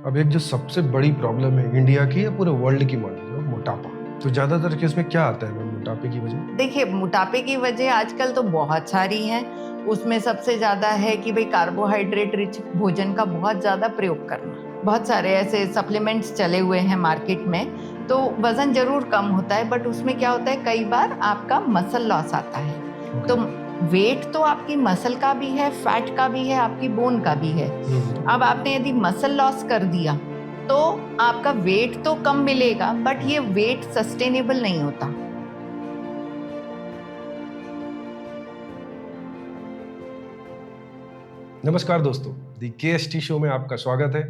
अब एक जो सबसे बड़ी प्रॉब्लम है इंडिया की या पूरे वर्ल्ड की मान लो मोटापा। तो ज्यादातर केस में क्या आता है मैम मोटापे की वजह? देखिए, मोटापे की वजह आजकल तो बहुत सारी हैं। उसमें सबसे ज़्यादा है कि भाई कार्बोहाइड्रेट रिच भोजन का बहुत ज़्यादा प्रयोग करना। बहुत सारे ऐसे सप्लीमेंट्स चले हुए हैं मार्केट में, तो वज़न ज़रूर कम होता है, बट उसमें क्या होता है, कई बार आपका मसल लॉस आता है। तो वेट तो आपकी मसल का भी है, फैट का भी है, आपकी बोन का भी है। अब आपने यदि मसल लॉस कर दिया तो आपका वेट तो कम मिलेगा, बट ये वेट सस्टेनेबल नहीं होता। नमस्कार दोस्तों, दी केएसटी शो में आपका स्वागत है।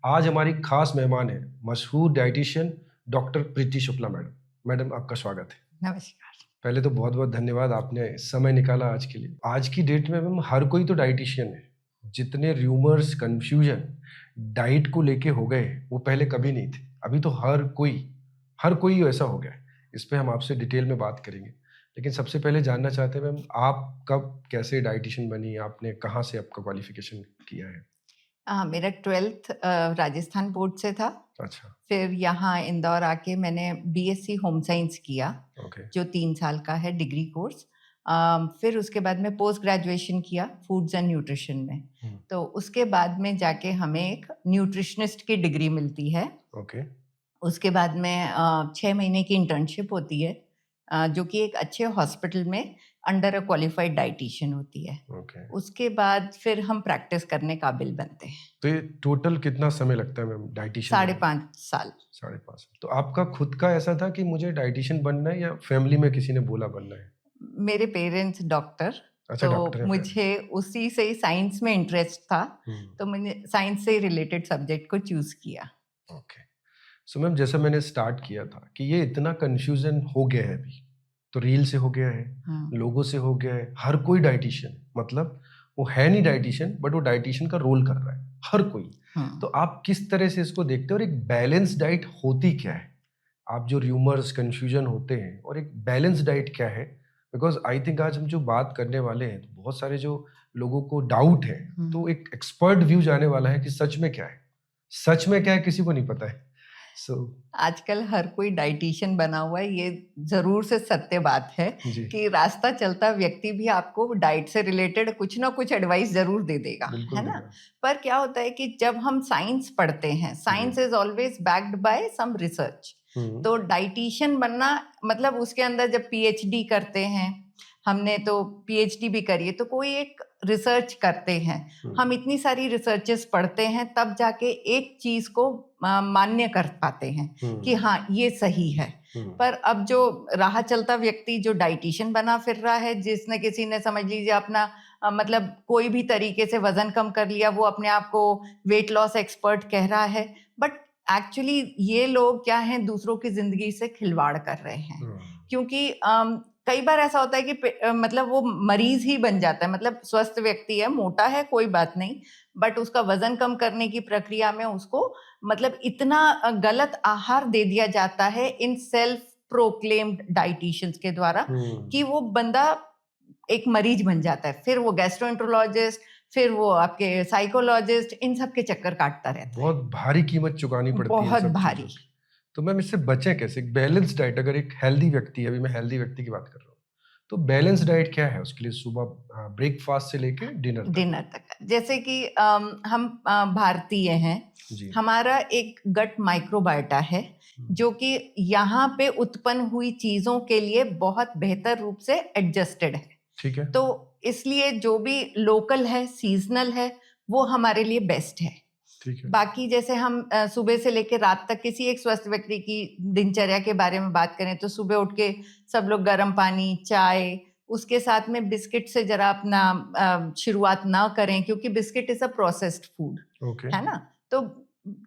आज हमारी खास मेहमान है मशहूर डाइटिशियन डॉक्टर प्रीति शुक्ला मैडम। मैडम आपका स्वागत है। नमस्कार। पहले तो बहुत बहुत धन्यवाद, आपने समय निकाला आज के लिए। आज की डेट में मैम हर कोई तो डाइटिशियन है। जितने र्यूमर्स कंफ्यूजन डाइट को लेके हो गए वो पहले कभी नहीं थे। अभी तो हर कोई ऐसा हो गया है। इस पे हम आपसे डिटेल में बात करेंगे, लेकिन सबसे पहले जानना चाहते हैं मैम, आप कब कैसे डाइटिशियन बनी? आपने कहाँ से आपका क्वालिफिकेशन किया है? मेरा 12th राजस्थान बोर्ड से था। अच्छा। फिर यहाँ इंदौर आके मैंने बीएससी होम साइंस किया, ओके। जो 3 साल का है डिग्री कोर्स। फिर उसके बाद में पोस्ट ग्रेजुएशन किया फूड्स एंड न्यूट्रिशन में। तो उसके बाद में जाके हमें एक न्यूट्रिशनिस्ट की डिग्री मिलती है। ओके। उसके बाद में 6 महीने की इंटर्नशिप होती है, जो कि एक अच्छे हॉस्पिटल में अंडर अ क्वालिफाइड डाइटिशियन होती है। ओके। उसके बाद फिर हम प्रैक्टिस करने काबिल बनते हैं। तो ये टोटल कितना समय लगता है मैम डाइटिशियन? 5.5 साल। 5.5 साल। तो आपका खुद का ऐसा था कि मुझे डाइटिशियन बनना है या फैमिली में किसी ने बोला बनना है? मेरे पेरेंट्स डॉक्टर, अच्छा, तो डॉक्टर है मुझे उसी से ही साइंस में इंटरेस्ट था, तो मैंने साइंस से रिलेटेड सब्जेक्ट को चूज किया। ओके। सो मैम, जैसा मैंने स्टार्ट किया था कि ये इतना कंफ्यूजन हो गया है अभी, तो रील से हो गया है, लोगों से हो गया है, हर कोई डाइटिशियन, मतलब वो है नहीं डाइटिशियन बट वो डाइटिशियन का रोल कर रहा है, हर कोई। तो आप किस तरह से इसको देखते हो और एक बैलेंस डाइट होती क्या है? आप जो र्यूमर्स कंफ्यूजन होते हैं और एक बैलेंस डाइट क्या है? बिकॉज आई थिंक आज हम जो बात करने वाले हैं तो बहुत सारे जो लोगों को डाउट है, तो एक एक्सपर्ट व्यू जाने वाला है कि सच में क्या है, सच में क्या है किसी को नहीं पता है। सो आजकल हर कोई डाइटिशियन बना हुआ है, ये जरूर से सत्य बात है जी, कि रास्ता चलता व्यक्ति भी आपको डाइट से रिलेटेड कुछ ना कुछ एडवाइस जरूर दे देगा, बिल्कुल है ना। देगा। पर क्या होता है कि जब हम साइंस पढ़ते हैं, science is always backed by some research. तो डाइटिशियन बनना मतलब उसके अंदर जब पीएचडी करते हैं, हमने तो पीएचडी भी करी है, तो कोई एक रिसर्च करते हैं, हम इतनी सारी रिसर्चेस पढ़ते हैं, तब जाके एक चीज को मान्य कर पाते हैं कि हाँ ये सही है। पर अब जो राह चलता व्यक्ति जो डाइटिशियन बना फिर रहा है, जिसने किसी ने समझ लीजिए अपना मतलब कोई भी तरीके से वजन कम कर लिया, वो अपने आप को वेट लॉस एक्सपर्ट कह रहा है, बट एक्चुअली ये लोग क्या हैं, दूसरों की जिंदगी से खिलवाड़ कर रहे हैं। क्योंकि कई बार ऐसा होता है कि मतलब वो मरीज ही बन जाता है, मतलब स्वस्थ व्यक्ति है, मोटा है, कोई बात नहीं, बट उसका वजन कम करने की प्रक्रिया में उसको मतलब इतना गलत आहार दे दिया जाता है इन सेल्फ प्रोक्लेम्ड डाइटिशियंस के द्वारा कि वो बंदा एक मरीज बन जाता है। फिर वो गैस्ट्रोएंट्रोलॉजिस्ट, फिर वो आपके साइकोलॉजिस्ट, इन सब के चक्कर काटता रहता है। बहुत भारी कीमत चुकानी पड़ती है बहुत सब भारी। चीजों की। तो मैम इससे बचें कैसे? एक बैलेंस डाइट, अगर एक हेल्दी व्यक्ति है, अभी मैं हेल्दी व्यक्ति की बात कर रहा हूँ, तो बैलेंस डाइट क्या है उसके लिए? सुबह ब्रेकफास्ट से लेके डिनर तक। डिनर तक, जैसे कि हम भारतीय हैं, जी। हमारा एक गट माइक्रोबायोटा है जो कि यहाँ पे उत्पन्न हुई चीजों के लिए बहुत बेहतर रूप से एडजस्टेड है। ठीक है। तो इसलिए जो भी लोकल है, सीजनल है, वो हमारे लिए बेस्ट है। ठीक है। बाकी जैसे हम सुबह से लेकर रात तक किसी एक स्वस्थ व्यक्ति की दिनचर्या के बारे में बात करें, तो सुबह उठ के सब लोग गर्म पानी, चाय, उसके साथ में बिस्किट से जरा अपना शुरुआत ना करें, क्योंकि biscuit is a processed food, okay. है ना। तो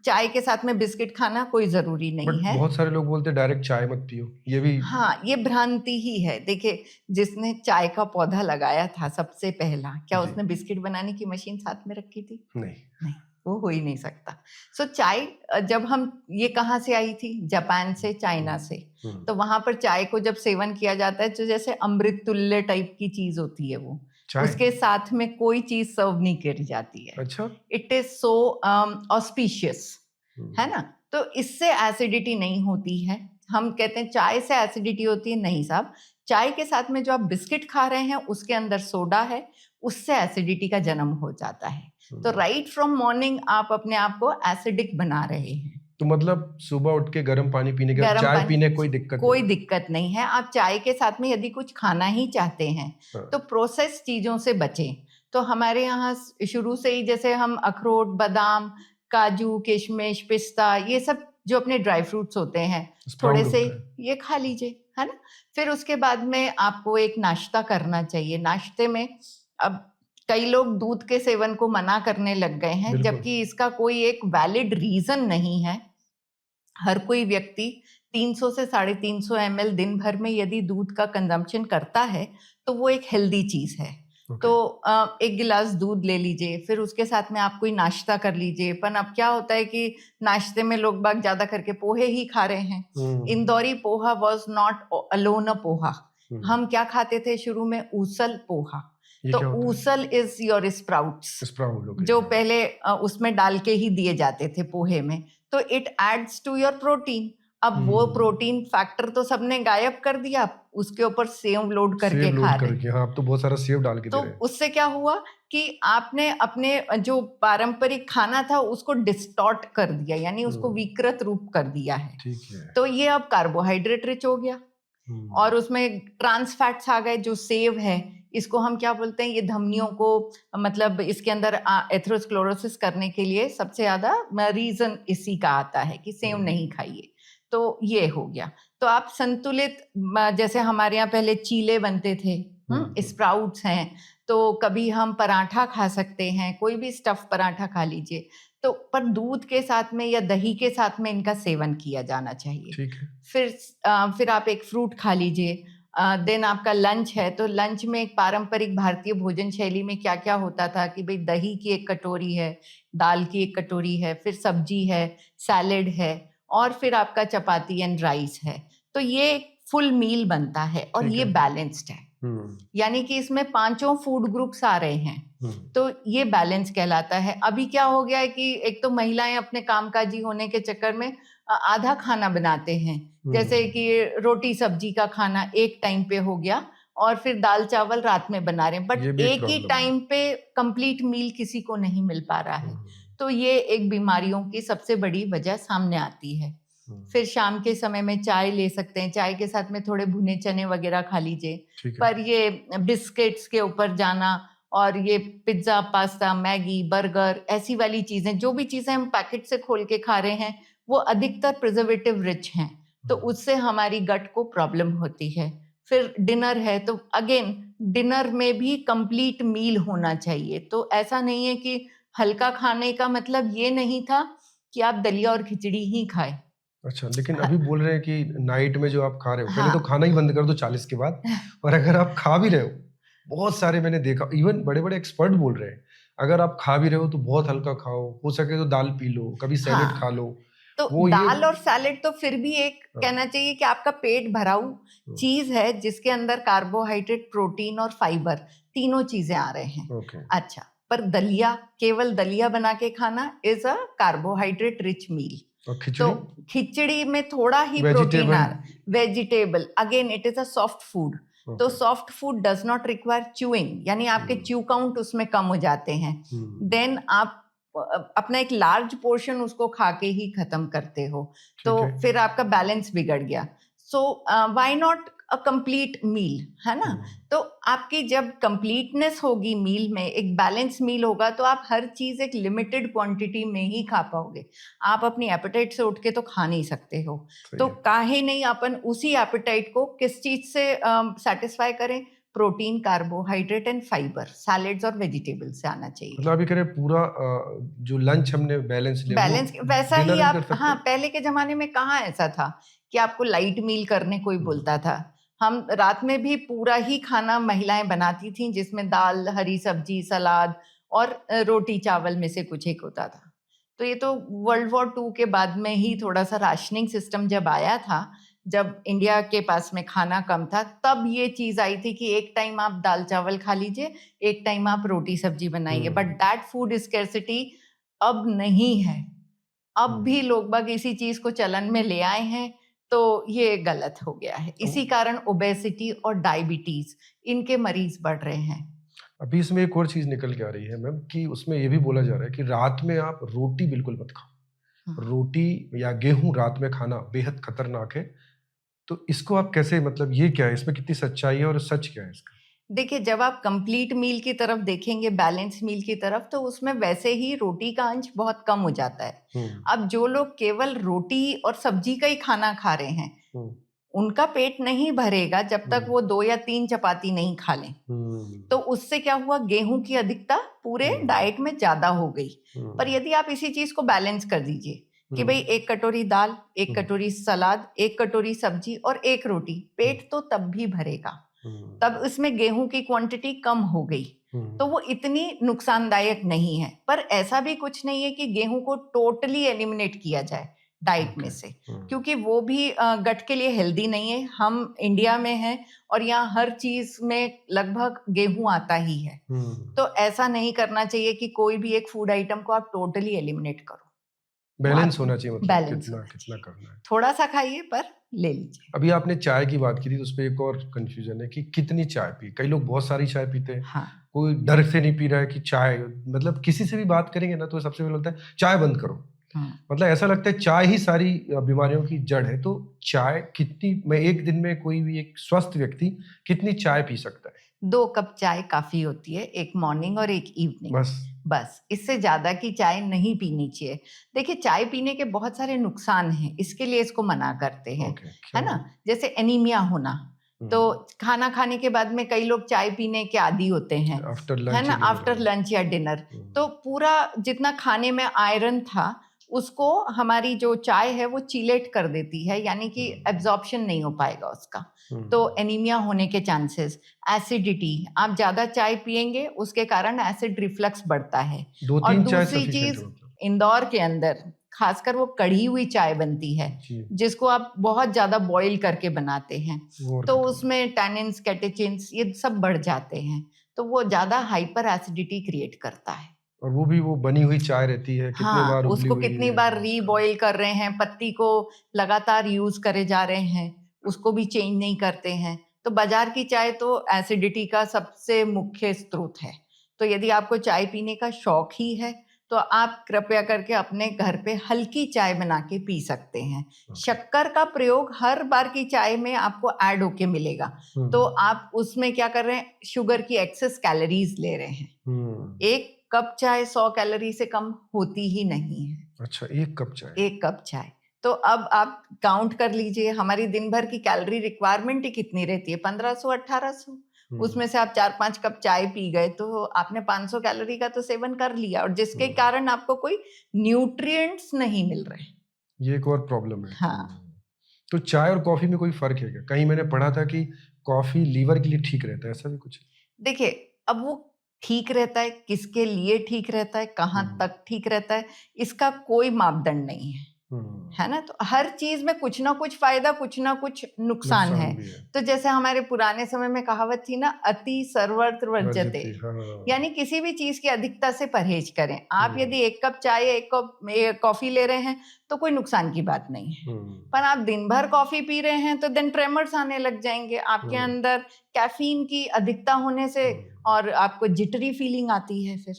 चाय के साथ में बिस्किट खाना कोई जरूरी नहीं बट है। बहुत सारे लोग बोलते हैं डायरेक्ट चाय मत पियो, ये भी। हाँ, ये भ्रांति ही है। देखिए, जिसने चाय का पौधा लगाया था सबसे पहला, क्या जी। उसने बिस्किट बनाने की मशीन साथ में रखी थी? नहीं। नहीं, वो हो ही नहीं सकता। सो चाय जब हम, ये कहाँ से आई थी? जापान से, चाइना से। तो वहां पर चाय को जब सेवन किया जाता है तो जैसे अमृत तुल्य टाइप की चीज होती है वो, चाय? उसके साथ में कोई चीज सर्व नहीं करी जाती है। अच्छा। It is so auspicious. है ना। तो इससे एसिडिटी नहीं होती है। हम कहते हैं चाय से एसिडिटी होती है, नहीं साहब, चाय के साथ में जो आप बिस्किट खा रहे हैं उसके अंदर सोडा है, उससे एसिडिटी का जन्म हो जाता है। तो राइट फ्रॉम मॉर्निंग आप अपने आप को एसिडिक बना रहे हैं। तो मतलब सुबह उठ के गर्म पानी पीने के, चाय पीने कोई दिक्कत नहीं है। आप चाय के साथ में यदि कुछ खाना ही चाहते हैं तो प्रोसेस चीजों से बचें। तो हमारे यहाँ शुरू से ही जैसे हम अखरोट, बादाम, काजू, किशमिश, पिस्ता, ये सब जो अपने ड्राई फ्रूट्स होते हैं थोड़े से ये खा लीजिए, है ना। फिर उसके बाद में आपको एक नाश्ता करना चाहिए। नाश्ते में अब कई लोग दूध के सेवन को मना करने लग गए हैं, जबकि इसका कोई एक वैलिड रीजन नहीं है। हर कोई व्यक्ति 300 से 350 ml दिन भर में यदि दूध का कंजम्पशन करता है तो वो एक हेल्दी चीज है। तो एक गिलास दूध ले लीजिए, फिर उसके साथ में आप कोई नाश्ता कर लीजिए। पर अब क्या होता है कि नाश्ते में लोग बाग ज्यादा करके पोहे ही खा रहे हैं। Indori poha was not alone a poha. हम क्या खाते थे शुरू में? ऊसल पोहा। तो ऊसल इज योर स्प्राउट्स, जो पहले उसमें डाल के ही दिए जाते थे पोहे में। तो it adds to your protein. अब वो प्रोटीन फैक्टर तो सबने गायब कर दिया, उसके ऊपर सेव लोड करके खा रहे हैं। हाँ, अब तो बहुत सारा सेव डाल के तो दे रहे हैं। उससे क्या हुआ कि आपने अपने जो पारंपरिक खाना था उसको डिस्टॉर्ट कर दिया, यानी उसको विकृत रूप कर दिया है। ठीक है। तो ये अब कार्बोहाइड्रेट रिच हो गया और उसमें ट्रांस फैट्स आ गए। जो सेव है इसको हम क्या बोलते हैं, ये धमनियों को, मतलब इसके अंदर एथेरोस्क्लेरोसिस करने के लिए सबसे ज्यादा रीजन इसी का आता है कि सेव नहीं खाइए। तो ये हो गया। तो आप संतुलित, जैसे हमारे यहाँ पहले चीले बनते थे, स्प्राउट्स हैं, तो कभी हम पराठा खा सकते हैं, कोई भी स्टफ पराठा खा लीजिए। तो पर दूध के साथ में या दही के साथ में इनका सेवन किया जाना चाहिए। ठीक है। फिर आप एक फ्रूट खा लीजिए। देन आपका लंच है, तो लंच में एक पारंपरिक भारतीय भोजन शैली में क्या क्या होता था कि भाई दही की एक कटोरी है, दाल की एक कटोरी है, फिर सब्जी है, सैलेड है, और फिर आपका चपाती एंड राइस है। तो ये फुल मील बनता है और ये बैलेंस्ड है। यानी कि इसमें 5 फूड ग्रुप्स आ रहे हैं। तो ये बैलेंस कहलाता है। अभी क्या हो गया है कि एक तो महिलाएं अपने कामकाजी होने के चक्कर में आधा खाना बनाते हैं, जैसे कि रोटी सब्जी का खाना एक टाइम पे हो गया और फिर दाल चावल रात में बना रहे हैं, बट एक ही टाइम पे कंप्लीट मील किसी को नहीं मिल पा रहा है। तो ये एक बीमारियों की सबसे बड़ी वजह सामने आती है। फिर शाम के समय में चाय ले सकते हैं, चाय के साथ में थोड़े भुने चने वगैरह खा लीजिए। पर ये बिस्किट्स के ऊपर जाना और ये पिज्जा, पास्ता, मैगी, बर्गर, ऐसी वाली चीजें, जो भी चीजें हम पैकेट से खोल के खा रहे हैं वो अधिकतर प्रिजर्वेटिव रिच हैं, तो उससे हमारी गट को प्रॉब्लम होती है। फिर डिनर है, तो अगेन डिनर में भी कंप्लीट मील होना चाहिए। तो ऐसा नहीं है कि हल्का खाने का मतलब ये नहीं था कि आप दलिया और खिचड़ी ही खाएं। अच्छा, लेकिन अभी बोल रहे हैं कि नाइट में जो आप खा रहे हो, पहले तो खाना ही बंद कर दो 40 के बाद, और अगर आप खा भी रहे हो, बहुत सारे मैंने देखा, इवन बड़े बड़े एक्सपर्ट बोल रहे हैं, अगर आप खा भी रहे हो तो बहुत हल्का खाओ, हो सके तो दाल पी लो, कभी सैलेड खा लो। तो दाल और सैलेड तो फिर भी एक कहना चाहिए कि आपका पेट भराऊ चीज है जिसके अंदर कार्बोहाइड्रेट, प्रोटीन और फाइबर तीनों चीजें आ रहे हैं। अच्छा, पर दलिया, केवल दलिया बना के खाना is a carbohydrate rich meal. तो खिचड़ी में थोड़ा ही प्रोटीन आ रहा है, vegetable, again it is a soft food. तो soft food does not require chewing, यानी आपके च्यू काउंट उसमें कम हो जाते हैं। देन आप अपना एक लार्ज पोर्शन उसको खा के ही खत्म करते हो, तो फिर आपका बैलेंस बिगड़ गया। So why not a complete meal, है ना। तो आपकी जब कंप्लीटनेस होगी मील में, एक बैलेंस मील होगा, तो आप हर चीज एक लिमिटेड क्वांटिटी में ही खा पाओगे। आप अपनी एपेटाइट से उठ के तो खा नहीं सकते हो, तो काहे नहीं अपन उसी एपेटाइट को किस चीज से सेटिस्फाई करें? Protein, carbohydrate and fibre, salads और वेजिटेबल से आना चाहिए। मतलब अभी करें पूरा जो लंच हमने बैलेंस वैसा ही आप, हाँ, पहले के जमाने में कहाँ ऐसा था कि आपको लाइट मील करने कोई बोलता था। हम रात में भी पूरा ही खाना महिलाएं बनाती थीं, जिसमें दाल, हरी सब्जी, सलाद और रोटी चावल में से कुछ एक होता था। तो ये तो वर्ल्ड वॉर 2 के बाद में ही थोड़ा सा राशनिंग सिस्टम जब आया था, जब इंडिया के पास में खाना कम था, तब ये चीज आई थी कि एक टाइम आप दाल चावल खा लीजिए, एक टाइम आप रोटी सब्जी बनाइए। बट दैट फूड स्कैर्सिटी अब नहीं है। अब भी लोग बाग इसी चीज को चलन में ले आए हैं, तो ये गलत हो गया है। इसी कारण ओबेसिटी और डायबिटीज इनके मरीज बढ़ रहे हैं। अभी इसमें एक और चीज निकल के आ रही है मैम कि उसमें ये भी बोला जा रहा है कि रात में आप रोटी बिल्कुल मत खाओ। रोटी या गेहूं रात में खाना बेहद खतरनाक है। तो इसको आप कैसे, मतलब ये क्या है, इसमें कितनी सच्चाई है और सच क्या है इसका? देखिए, जब आप कंप्लीट मील की तरफ देखेंगे, बैलेंस मील की तरफ, तो उसमें वैसे ही रोटी का अंश बहुत कम हो जाता है। अब जो लोग केवल रोटी और सब्जी का ही खाना खा रहे हैं, उनका पेट नहीं भरेगा जब तक वो 2 या 3 चपाती नहीं खा लें। तो उससे क्या हुआ, गेहूं की अधिकता पूरे डाइट में ज्यादा हो गई। पर यदि आप इसी चीज को बैलेंस कर दीजिए कि भाई 1 कटोरी दाल, 1 कटोरी सलाद, 1 कटोरी सब्जी और 1 रोटी, पेट तो तब भी भरेगा। तब इसमें गेहूं की क्वांटिटी कम हो गई, तो वो इतनी नुकसानदायक नहीं है। पर ऐसा भी कुछ नहीं है कि गेहूं को टोटली एलिमिनेट किया जाए डाइट में से, क्योंकि वो भी गट के लिए हेल्दी नहीं है। हम इंडिया में हैं और यहाँ हर चीज में लगभग गेहूं आता ही है। तो ऐसा नहीं करना चाहिए कि कोई भी एक फूड आइटम को आप टोटली एलिमिनेट करो। बैलेंस होना चाहिए, मतलब बैलेंस कितना करना है। थोड़ा सा खाइए पर ले लीजिए। अभी आपने चाय की बात की थी, तो उस पर एक और कंफ्यूजन है कि कितनी चाय पी। कई लोग बहुत सारी चाय पीते हैं। हाँ। कोई डर से नहीं पी रहा है कि चाय, मतलब किसी से भी बात करेंगे ना तो सबसे पहले होता है चाय बंद करो। मतलब ऐसा लगता है चाय ही सारी बीमारियों की जड़ है। तो चाय कितनी, मैं एक दिन में कोई भी एक स्वस्थ व्यक्ति कितनी चाय पी सकता है? 2 कप चाय काफी होती है, एक मॉर्निंग और एक इवनिंग। बस इससे ज्यादा की चाय नहीं पीनी चाहिए। देखिए, चाय पीने के बहुत सारे नुकसान हैं, इसके लिए इसको मना करते हैं। है ना, जैसे एनीमिया होना। तो खाना खाने के बाद में कई लोग चाय पीने के आदी होते हैं, है ना, आफ्टर लंच या डिनर। तो पूरा जितना खाने में आयरन था उसको हमारी जो चाय है वो चीलेट कर देती है, यानी कि एब्जॉर्प्शन नहीं हो पाएगा उसका। तो एनीमिया होने के चांसेस, एसिडिटी, आप ज्यादा चाय पिएंगे उसके कारण एसिड रिफ्लक्स बढ़ता है। और दूसरी चीज, इंदौर के अंदर खासकर वो कढ़ी हुई चाय बनती है जिसको आप बहुत ज्यादा बॉईल करके बनाते हैं, तो उसमें टैनिन्स, कैटेचिन्स ये सब बढ़ जाते हैं, तो वो ज्यादा हाइपर एसिडिटी क्रिएट करता है। और वो भी वो बनी हुई चाय रहती है, कितने बार उसको कितनी बार रीबॉईल कर रहे हैं, पत्ती को लगातार यूज करे जा रहे हैं, उसको भी चेंज नहीं करते हैं। तो बाजार की चाय तो एसिडिटी का सबसे मुख्य स्रोत है। तो यदि आपको चाय पीने का शौक ही है तो आप कृपया करके अपने घर पे हल्की चाय बना के पी सकते हैं। शक्कर का प्रयोग हर बार की चाय में आपको ऐड होके मिलेगा, तो आप उसमें क्या कर रहे हैं, शुगर की एक्सेस कैलोरीज ले रहे हैं। 1 कप चाय 100 कैलोरी से कम होती ही नहीं है। अच्छा, 1 कप चाय? 1 कप चाय। तो अब आप काउंट कर लीजिए, हमारी दिन भर की कैलोरी रिक्वायरमेंट ही कितनी रहती है, 1500-1800। उसमें से आप 4-5 कप चाय पी गए तो आपने 500 कैलोरी का तो सेवन कर लिया, और जिसके कारण आपको कोई न्यूट्रिएंट्स नहीं मिल रहे। ये एक और प्रॉब्लम है। हाँ। तो चाय और कॉफी में कोई फर्क है क्या? कहीं मैंने पढ़ा था कि कॉफी लीवर के लिए ठीक रहता है, ऐसा भी कुछ? देखिए, अब वो ठीक रहता है, किसके लिए ठीक रहता है, कहाँ तक ठीक रहता है, इसका कोई मापदंड नहीं है, है ना। तो हर चीज में कुछ ना कुछ फायदा, कुछ ना कुछ नुकसान है। तो जैसे हमारे पुराने समय में कहावत थी ना, अति सर्वत्र वर्जते, यानी किसी भी चीज की अधिकता से परहेज करें। आप यदि 1 कप चाय या 1 कप कॉफी ले रहे हैं तो कोई नुकसान की बात नहीं है, पर आप दिन भर कॉफी पी रहे हैं तो देन ट्रेमर्स आने लग जाएंगे आपके अंदर, कैफीन की अधिकता होने से, और आपको जिटरी फीलिंग आती है, फिर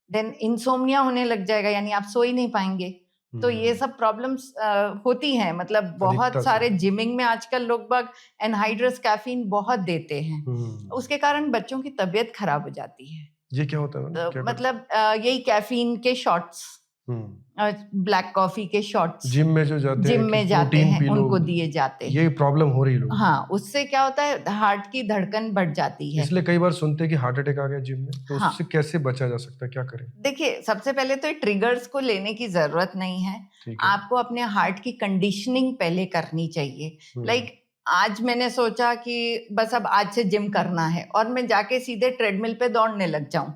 देन इंसोम्निया होने लग जाएगा, यानी आप सो ही नहीं पाएंगे। तो ये सब प्रॉब्लम्स होती हैं। मतलब बहुत सारे जिमिंग में आजकल लोग बाग एनहाइड्रस कैफीन बहुत देते हैं, उसके कारण बच्चों की तबीयत खराब हो जाती है। ये क्या होता है? तो मतलब यही कैफीन के शॉट्स, ब्लैक कॉफी के शॉट्स जिम में जो जाते हैं, जिम में जाते हैं उनको दिए जाते हैं। ये प्रॉब्लम हो रही लोगों। हाँ, उससे क्या होता है, हार्ट की धड़कन बढ़ जाती है। इसलिए कई बार सुनते हैं कि हार्ट अटैक आ गया जिम में, तो उससे कैसे बचा जा सकता है, क्या करें? देखिए, सबसे पहले तो ट्रिगर्स को लेने की जरूरत नहीं है, आपको अपने हार्ट की कंडीशनिंग पहले करनी चाहिए। लाइक आज मैंने सोचा कि बस अब आज से जिम करना है और मैं जाके सीधे ट्रेडमिल पे दौड़ने लग जाऊं,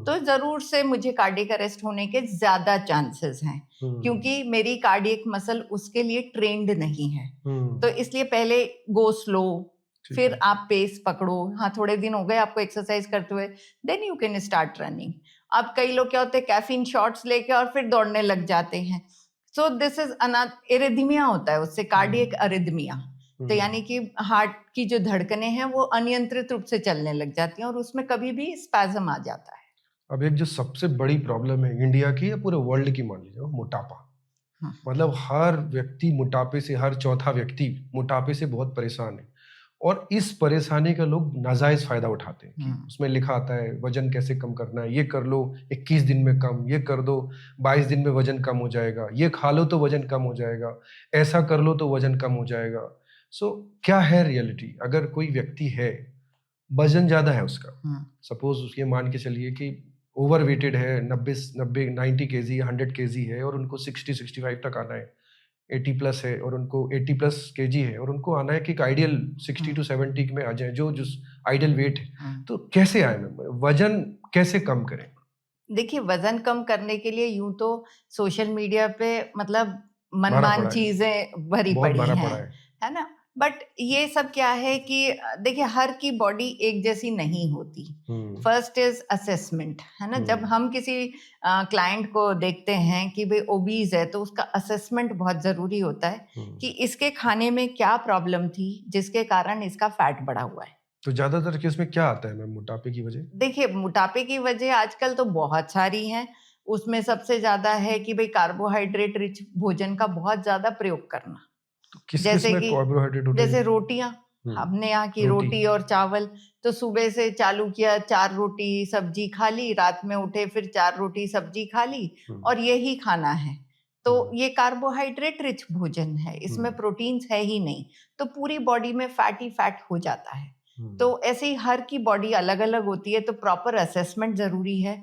तो जरूर से मुझे कार्डियक अरेस्ट होने के ज्यादा चांसेस हैं, क्योंकि मेरी कार्डियक मसल उसके लिए ट्रेंड नहीं है। तो इसलिए पहले गो स्लो, फिर आप पेस पकड़ो। हाँ, थोड़े दिन हो गए आपको एक्सरसाइज करते हुए, then you can start running. अब कई लोग क्या होते हैं, कैफीन शॉट्स लेके और फिर दौड़ने लग जाते हैं। सो दिस इज एरिथमिया होता है उससे, कार्डियक अरिथमिया। तो यानी कि हार्ट की जो धड़कनें हैं वो अनियंत्रित रूप से चलने लग जाती हैं और उसमें कभी भी स्पैज्म आ जाता है। अब एक जो सबसे बड़ी प्रॉब्लम है इंडिया की या पूरे वर्ल्ड की, मान लीजिए, मोटापा। मतलब हर व्यक्ति मोटापे से, हर चौथा व्यक्ति मोटापे से बहुत परेशान है। और इस परेशानी का लोग नाजायज फायदा उठाते हैं कि उसमें लिखा आता है वजन कैसे कम करना है, ये कर लो 21 दिन में कम, ये कर दो 22 दिन में वजन कम हो जाएगा, ये खा लो तो वजन कम हो जाएगा, ऐसा कर लो तो वजन कम हो जाएगा। सो क्या है रियलिटी? अगर कोई व्यक्ति है, वजन ज्यादा है उसका, सपोज उसके मान के चलिए कि ओवर वेटेड है, 90 केजी 100 केजी है और उनको 60-65 तक आना है, 80 प्लस है और उनको 80 प्लस केजी है और उनको आना है कि आइडियल 60 to 70 में आ जाए, जो आइडियल वेट है। तो कैसे आए मैम, वजन कैसे कम करें? देखिए, वजन कम करने के लिए यूं तो सोशल मीडिया पे मतलब मनमान चीजें भरी पड़ी है ना, बट ये सब क्या है कि देखिए हर की बॉडी एक जैसी नहीं होती। फर्स्ट इज असेसमेंट, है ना। जब हम किसी क्लाइंट को देखते हैं कि भाई ओबीज है तो उसका असेसमेंट बहुत जरूरी होता है कि इसके खाने में क्या प्रॉब्लम थी जिसके कारण इसका फैट बढ़ा हुआ है। तो ज्यादातर केस में क्या आता है मैम मोटापे की वजह? देखिए, मोटापे की वजह आजकल तो बहुत सारी हैं। उसमें सबसे ज्यादा है कि भाई कार्बोहाइड्रेट रिच भोजन का बहुत ज्यादा प्रयोग करना। तो जैसे कि कार्बोहाइड्रेट, जैसे रोटियां, हमने यहाँ की रोटी और चावल, तो सुबह से चालू किया 4 रोटी सब्जी खा ली, रात में उठे फिर 4 रोटी सब्जी खा ली और यही खाना है। तो ये कार्बोहाइड्रेट रिच भोजन है, इसमें प्रोटीन्स है ही नहीं, तो पूरी बॉडी में फैटी फैट हो जाता है। तो ऐसे ही हर की बॉडी अलग अलग होती है, तो प्रॉपर असेसमेंट जरूरी है।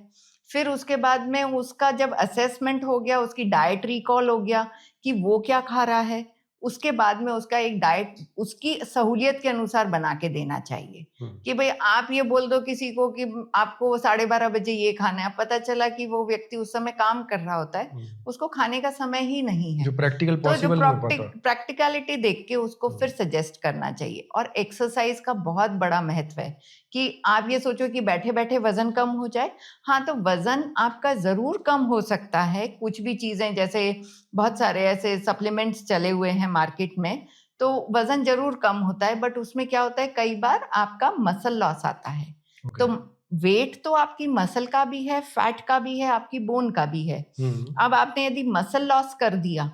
फिर उसके बाद में उसका जब असेसमेंट हो गया, उसकी डाइट रिकॉल हो गया कि वो क्या खा रहा है, उसके बाद में उसका एक डाइट उसकी सहूलियत के अनुसार बना के देना चाहिए। कि भाई आप ये बोल दो किसी को कि आपको 12:30 बजे ये खाना है, पता चला कि वो व्यक्ति उस समय काम कर रहा होता है, उसको खाने का समय ही नहीं है, जो प्रैक्टिकल पॉसिबल नहीं हो पाता। प्रैक्टिकलिटी देख के उसको फिर सजेस्ट करना चाहिए। और एक्सरसाइज का बहुत बड़ा महत्व है कि आप ये सोचो कि बैठे बैठे वजन कम हो जाए। हाँ, तो वजन आपका जरूर कम हो सकता है, कुछ भी चीजें, जैसे बहुत सारे ऐसे सप्लीमेंट्स चले हुए हैं मार्केट में, तो वजन जरूर कम होता है, बट उसमें क्या होता है कई बार आपका मसल लॉस आता है। तो वेट तो आपकी मसल का भी है, फैट का भी है, आपकी बोन का भी है। अब आपने यदि मसल लॉस कर दिया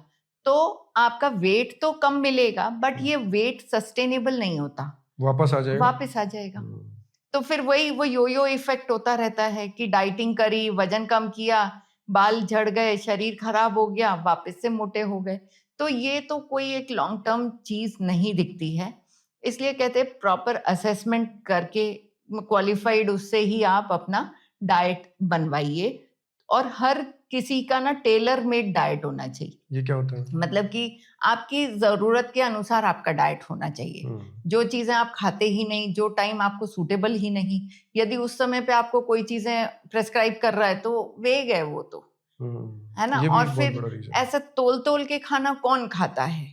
तो आपका वेट तो कम मिलेगा, बट ये वेट सस्टेनेबल नहीं होता, वापस आ जाएगा। तो फिर वही वो यो इफेक्ट होता रहता है कि डाइटिंग करी, वजन कम किया, बाल झड़ गए, शरीर खराब हो गया, वापस से मोटे हो गए। तो ये तो कोई एक लॉन्ग टर्म चीज नहीं दिखती है। इसलिए कहते हैं प्रॉपर असेसमेंट करके क्वालिफाइड उससे ही आप अपना डाइट बनवाइए। और हर किसी का ना टेलर मेड डाइट होना चाहिए। ये क्या होता है? मतलब कि आपकी जरूरत के अनुसार आपका डाइट होना चाहिए। जो चीजें आप खाते ही नहीं, जो टाइम आपको सूटेबल ही नहीं, यदि उस समय पे आपको कोई चीजें प्रेस्क्राइब कर रहा है तो वेग है वो तो, है ना। और फिर ऐसा तोल के खाना कौन खाता है?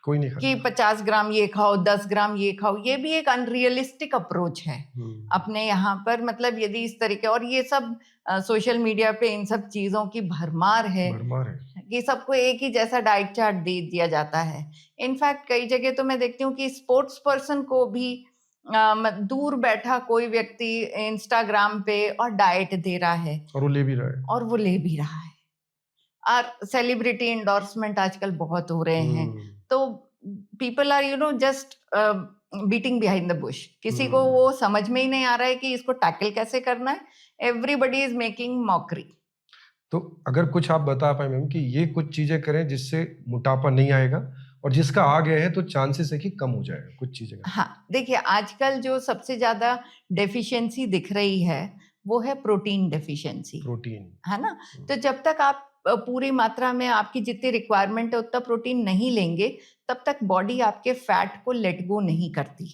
कोई नहीं खाता कि 50 ग्राम ये खाओ, 10 ग्राम ये खाओ, ये भी एक अनरियलिस्टिक अप्रोच है अपने यहाँ पर। मतलब यदि इस तरीके, और ये सब सोशल मीडिया पे इन सब चीजों की भरमार है कि सबको एक ही जैसा डाइट चार्ट दे दिया जाता है। इनफैक्ट कई जगह तो मैं देखती हूँ कि स्पोर्ट्स पर्सन को भी दूर बैठा कोई व्यक्ति इंस्टाग्राम पे और डाइट दे रहा है, और वो ले भी रहा है। और सेलिब्रिटी इंडोर्समेंट आजकल बहुत हो रहे हैं, तो people are just beating behind the bush. किसी को वो समझ में ही नहीं आ रहा है कि इसको टैकल कैसे करना है। Everybody is making mockery. तो अगर कुछ आप बता पाए मैम कि ये कुछ चीजें करें जिससे मोटापा नहीं आएगा, और जिसका आ गया है तो चांसेस है कि कम हो जाएगा, कुछ चीजें। हाँ, देखिए आजकल जो सबसे ज्यादा डेफिशिएंसी दिख रही है वो है प्रोटीन डेफिशिएंसी, है ना। तो जब तक आप पूरी मात्रा में आपकी जितनी रिक्वायरमेंट है उतना प्रोटीन नहीं लेंगे, तब तक बॉडी आपके फैट को लेट गो नहीं करती।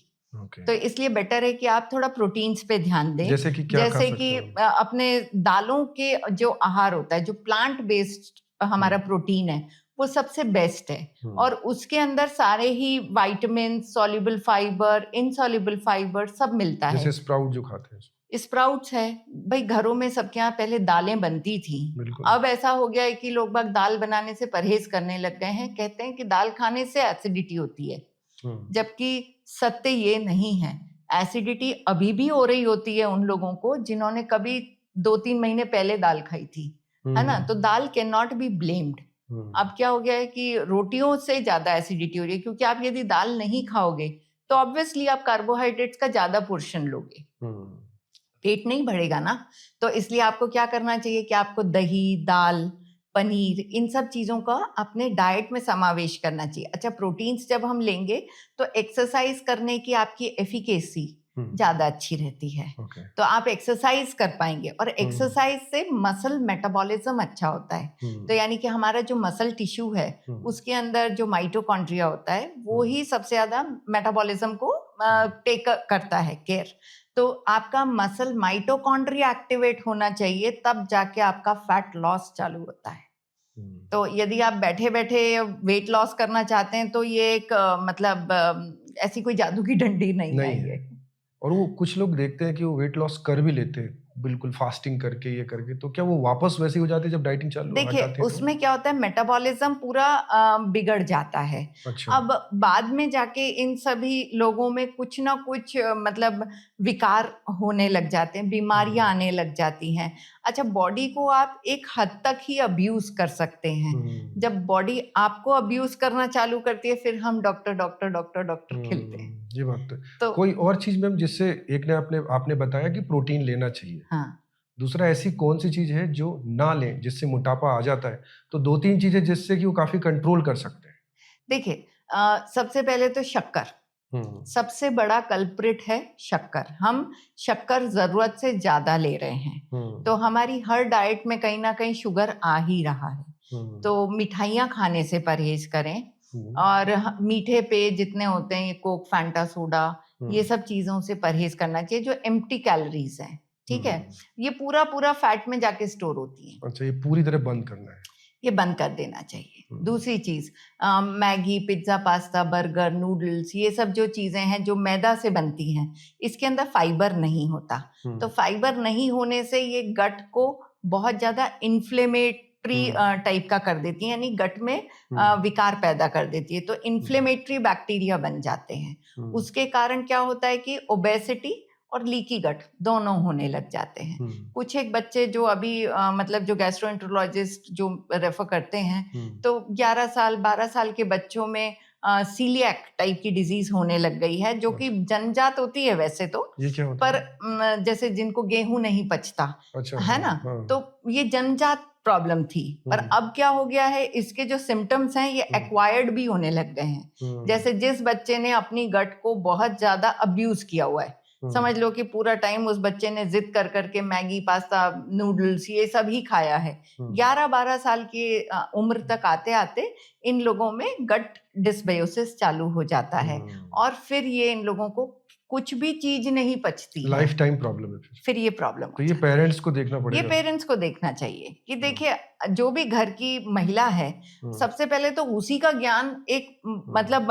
तो इसलिए बेटर है कि आप थोड़ा प्रोटीन्स पे ध्यान दें। जैसे कि अपने दालों के जो आहार होता है, जो प्लांट बेस्ड हमारा प्रोटीन है, वो सबसे बेस्ट है। और उसके अंदर सारे ही vitamin, soluble fibre, insoluble fibre सब मिलता है। जैसे स्प्राउट जो खाते हैं, स्प्राउट्स है, भाई घरों में सबके यहाँ पहले दालें बनती थी, बिल्कुल। अब ऐसा हो गया है कि लोग बाग दाल बनाने से परहेज करने लग गए हैं, कहते हैं कि दाल खाने से एसिडिटी होती है, जबकि सत्य ये नहीं है। एसिडिटी अभी भी हो रही होती है उन लोगों को जिन्होंने कभी 2-3 महीने पहले दाल खाई थी, है ना। तो दाल कैन नॉट बी ब्लेम्ड। अब क्या हो गया है कि रोटियों से ज्यादा एसिडिटी हो रही है, क्योंकि आप यदि दाल नहीं खाओगे तो ऑब्वियसली आप कार्बोहाइड्रेट्स का ज्यादा पोर्शन लोगे, पेट नहीं भरेगा ना। तो इसलिए आपको क्या करना चाहिए कि आपको दही, दाल, पनीर, इन सब चीजों का अपने डाइट में समावेश करना चाहिए। अच्छा, प्रोटीन्स जब हम लेंगे तो एक्सरसाइज करने की आपकी एफिकेसी ज्यादा अच्छी रहती है। तो आप एक्सरसाइज कर पाएंगे, और एक्सरसाइज से मसल मेटाबॉलिज्म अच्छा होता है। तो यानी कि हमारा जो मसल टिश्यू है उसके अंदर जो माइटोकॉन्ड्रिया होता है वो ही सबसे ज्यादा मेटाबॉलिज्म को टेक करता है केयर। तो आपका मसल माइटोकॉन्ड्रिया एक्टिवेट होना चाहिए, तब जाके आपका फैट लॉस चालू होता है। तो यदि आप बैठे बैठे वेट लॉस करना चाहते हैं तो ये एक मतलब ऐसी कोई जादू की डंडी नहीं है। और वो कुछ लोग देखते हैं कि वो वेट लॉस कर भी लेते हैं बिल्कुल फास्टिंग करके, ये करके, तो क्या वो वापस वैसे ही हो जाते हैं जब डाइटिंग चालू हटाते हैं? देखिए उसमें क्या होता है, मेटाबॉलिज्म पूरा बिगड़ जाता है। अच्छा। अब बाद में जाके इन सभी लोगों में कुछ ना कुछ मतलब विकार होने लग जाते हैं, बीमारियां आने लग जाती हैं। अच्छा, बॉडी को आप एक हद तक ही अब्यूज कर सकते हैं। जब बॉडी आपको अब्यूज करना चालू करती है फिर हम डॉक्टर खिलते हैं। ये बात तो कोई और चीज मैम जिससे एक ने आपने बताया कि प्रोटीन लेना चाहिए, हाँ, दूसरा ऐसी कौन सी चीज है जो ना लें जिससे मोटापा आ जाता है? तो 2-3 चीजें जिससे कि वो काफी कंट्रोल कर सकते हैं। देखिए सबसे पहले तो शक्कर सबसे बड़ा कल्प्रिट है। शक्कर, हम शक्कर जरूरत से ज्यादा ले रहे हैं, तो हमारी हर डाइट में कहीं ना कहीं शुगर आ ही रहा है। तो मिठाइयाँ खाने से परहेज करें, और मीठे पेय जितने होते हैं, ये कोक, फैंटा, सोडा, ये सब चीजों से परहेज करना चाहिए जो एम्प्टी कैलोरीज हैं। ठीक है, ये पूरा फैट में जाके स्टोर होती है। अच्छा, ये पूरी तरह बंद करना है, ये बंद कर देना चाहिए। दूसरी चीज, Maggi, pizza, pasta, burger, noodles, ये सब जो चीजें हैं जो मैदा से बनती हैं, इसके अंदर फाइबर नहीं होता। तो फाइबर नहीं होने से ये गट को बहुत ज्यादा इन्फ्लेमेटरी टाइप का कर देती है, यानी गट में विकार पैदा कर देती है। तो इन्फ्लेमेटरी बैक्टीरिया बन जाते हैं। उसके कारण क्या होता है कि ओबेसिटी और लीकी गट दोनों होने लग जाते हैं। कुछ एक बच्चे जो अभी मतलब जो गैस्ट्रोएंटरोलॉजिस्ट जो रेफर करते हैं, तो 11 साल 12 साल के बच्चों में सीलिएक टाइप की डिजीज होने लग गई है, जो कि जन्मजात होती है वैसे तो, ये क्या होता पर जैसे जिनको गेहूं नहीं पचता, अच्छा, है ना, तो ये जन्मजात प्रॉब्लम थी। पर अब क्या हो गया है, इसके जो सिम्टम्स हैं ये एक्वायर्ड भी होने लग गए हैं। जैसे जिस बच्चे ने अपनी गट को बहुत ज्यादा अब्यूज किया हुआ है, समझ लो कि पूरा टाइम उस बच्चे ने जिद कर करके मैगी, पास्ता, नूडल्स ये सब ही खाया है, 11-12 साल की उम्र तक आते आते इन लोगों में गट डिस्बायोसिस चालू हो जाता है, और फिर ये इन लोगों को कुछ भी चीज नहीं पचती, लाइफ टाइम प्रॉब्लम है फिर ये प्रॉब्लम। तो ये पेरेंट्स को देखना पड़ेगा, ये पेरेंट्स को देखना चाहिए कि देखिए जो भी घर की महिला है, सबसे पहले तो उसी का ज्ञान एक मतलब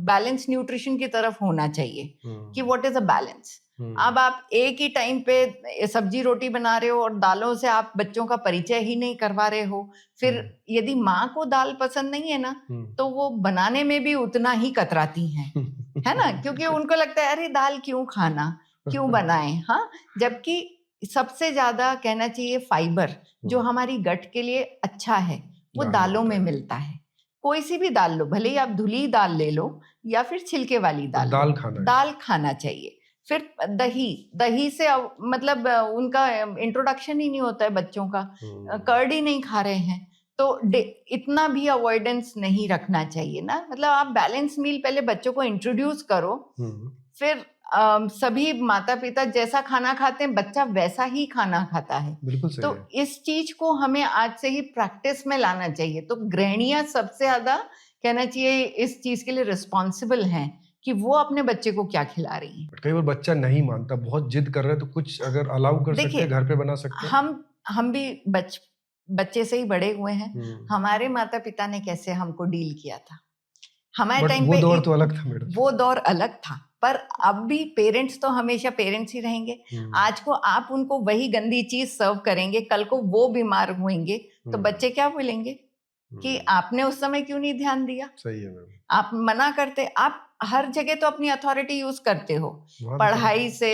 बैलेंस न्यूट्रिशन की तरफ होना चाहिए कि व्हाट इज अ बैलेंस। अब आप एक ही टाइम पे सब्जी रोटी बना रहे हो और दालों से आप बच्चों का परिचय ही नहीं करवा रहे हो, फिर यदि माँ को दाल पसंद नहीं है ना, तो वो बनाने में भी उतना ही कतराती हैं, है ना, क्योंकि उनको लगता है अरे दाल क्यों खाना, क्यों बनाएं। हाँ, जबकि सबसे ज्यादा कहना चाहिए फाइबर जो हमारी गट के लिए अच्छा है वो दालों में मिलता है। कोई सी भी दाल लो, भले ही आप धुली दाल ले लो या फिर छिलके वाली दाल, दाल खाना चाहिए। फिर दही से मतलब उनका इंट्रोडक्शन ही नहीं होता है बच्चों का, कर्ड ही नहीं खा रहे हैं, तो इतना भी अवॉइडेंस नहीं रखना चाहिए ना। मतलब आप बैलेंस मील पहले बच्चों को इंट्रोड्यूस करो, फिर सभी माता पिता जैसा खाना खाते हैं बच्चा वैसा ही खाना खाता है। बिल्कुल सही तो है। इस चीज को हमें आज से ही प्रैक्टिस में लाना चाहिए। तो गृहिणियां सबसे ज्यादा कहना चाहिए इस चीज के लिए रिस्पॉन्सिबल हैं कि वो अपने बच्चे को क्या खिला रही हैं। कई बार बच्चा नहीं मानता, बहुत जिद कर रहा है, तो कुछ अगर अलाउ कर सकते हैं, घर पे बना सकते हैं। हम भी बच्चे से ही बड़े हुए हैं। हमारे माता पिता ने कैसे हमको डील किया था, हमारे टाइम पे वो दौर तो अलग था मैडम। वो दौर अलग था। पर अब भी पेरेंट्स तो हमेशा पेरेंट्स ही रहेंगे। आज को आप उनको वही गंदी चीज सर्व करेंगे, कल को वो बीमार होंगे, तो बच्चे क्या बोलेंगे कि आपने उस समय क्यों नहीं ध्यान दिया। सही है मैम। आप मना करते, आप हर जगह तो अपनी अथॉरिटी यूज करते हो, पढ़ाई से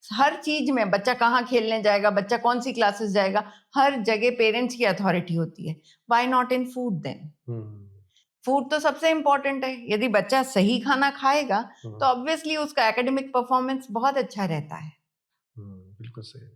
हर चीज में, बच्चा कहाँ खेलने जाएगा, बच्चा कौन सी क्लासेस जाएगा, हर जगह पेरेंट्स की अथॉरिटी होती है। Why not in food then? Food तो सबसे इंपॉर्टेंट है। यदि बच्चा सही खाना खाएगा तो ऑब्वियसली उसका एकेडमिक परफॉर्मेंस बहुत अच्छा रहता है। बिल्कुल सही।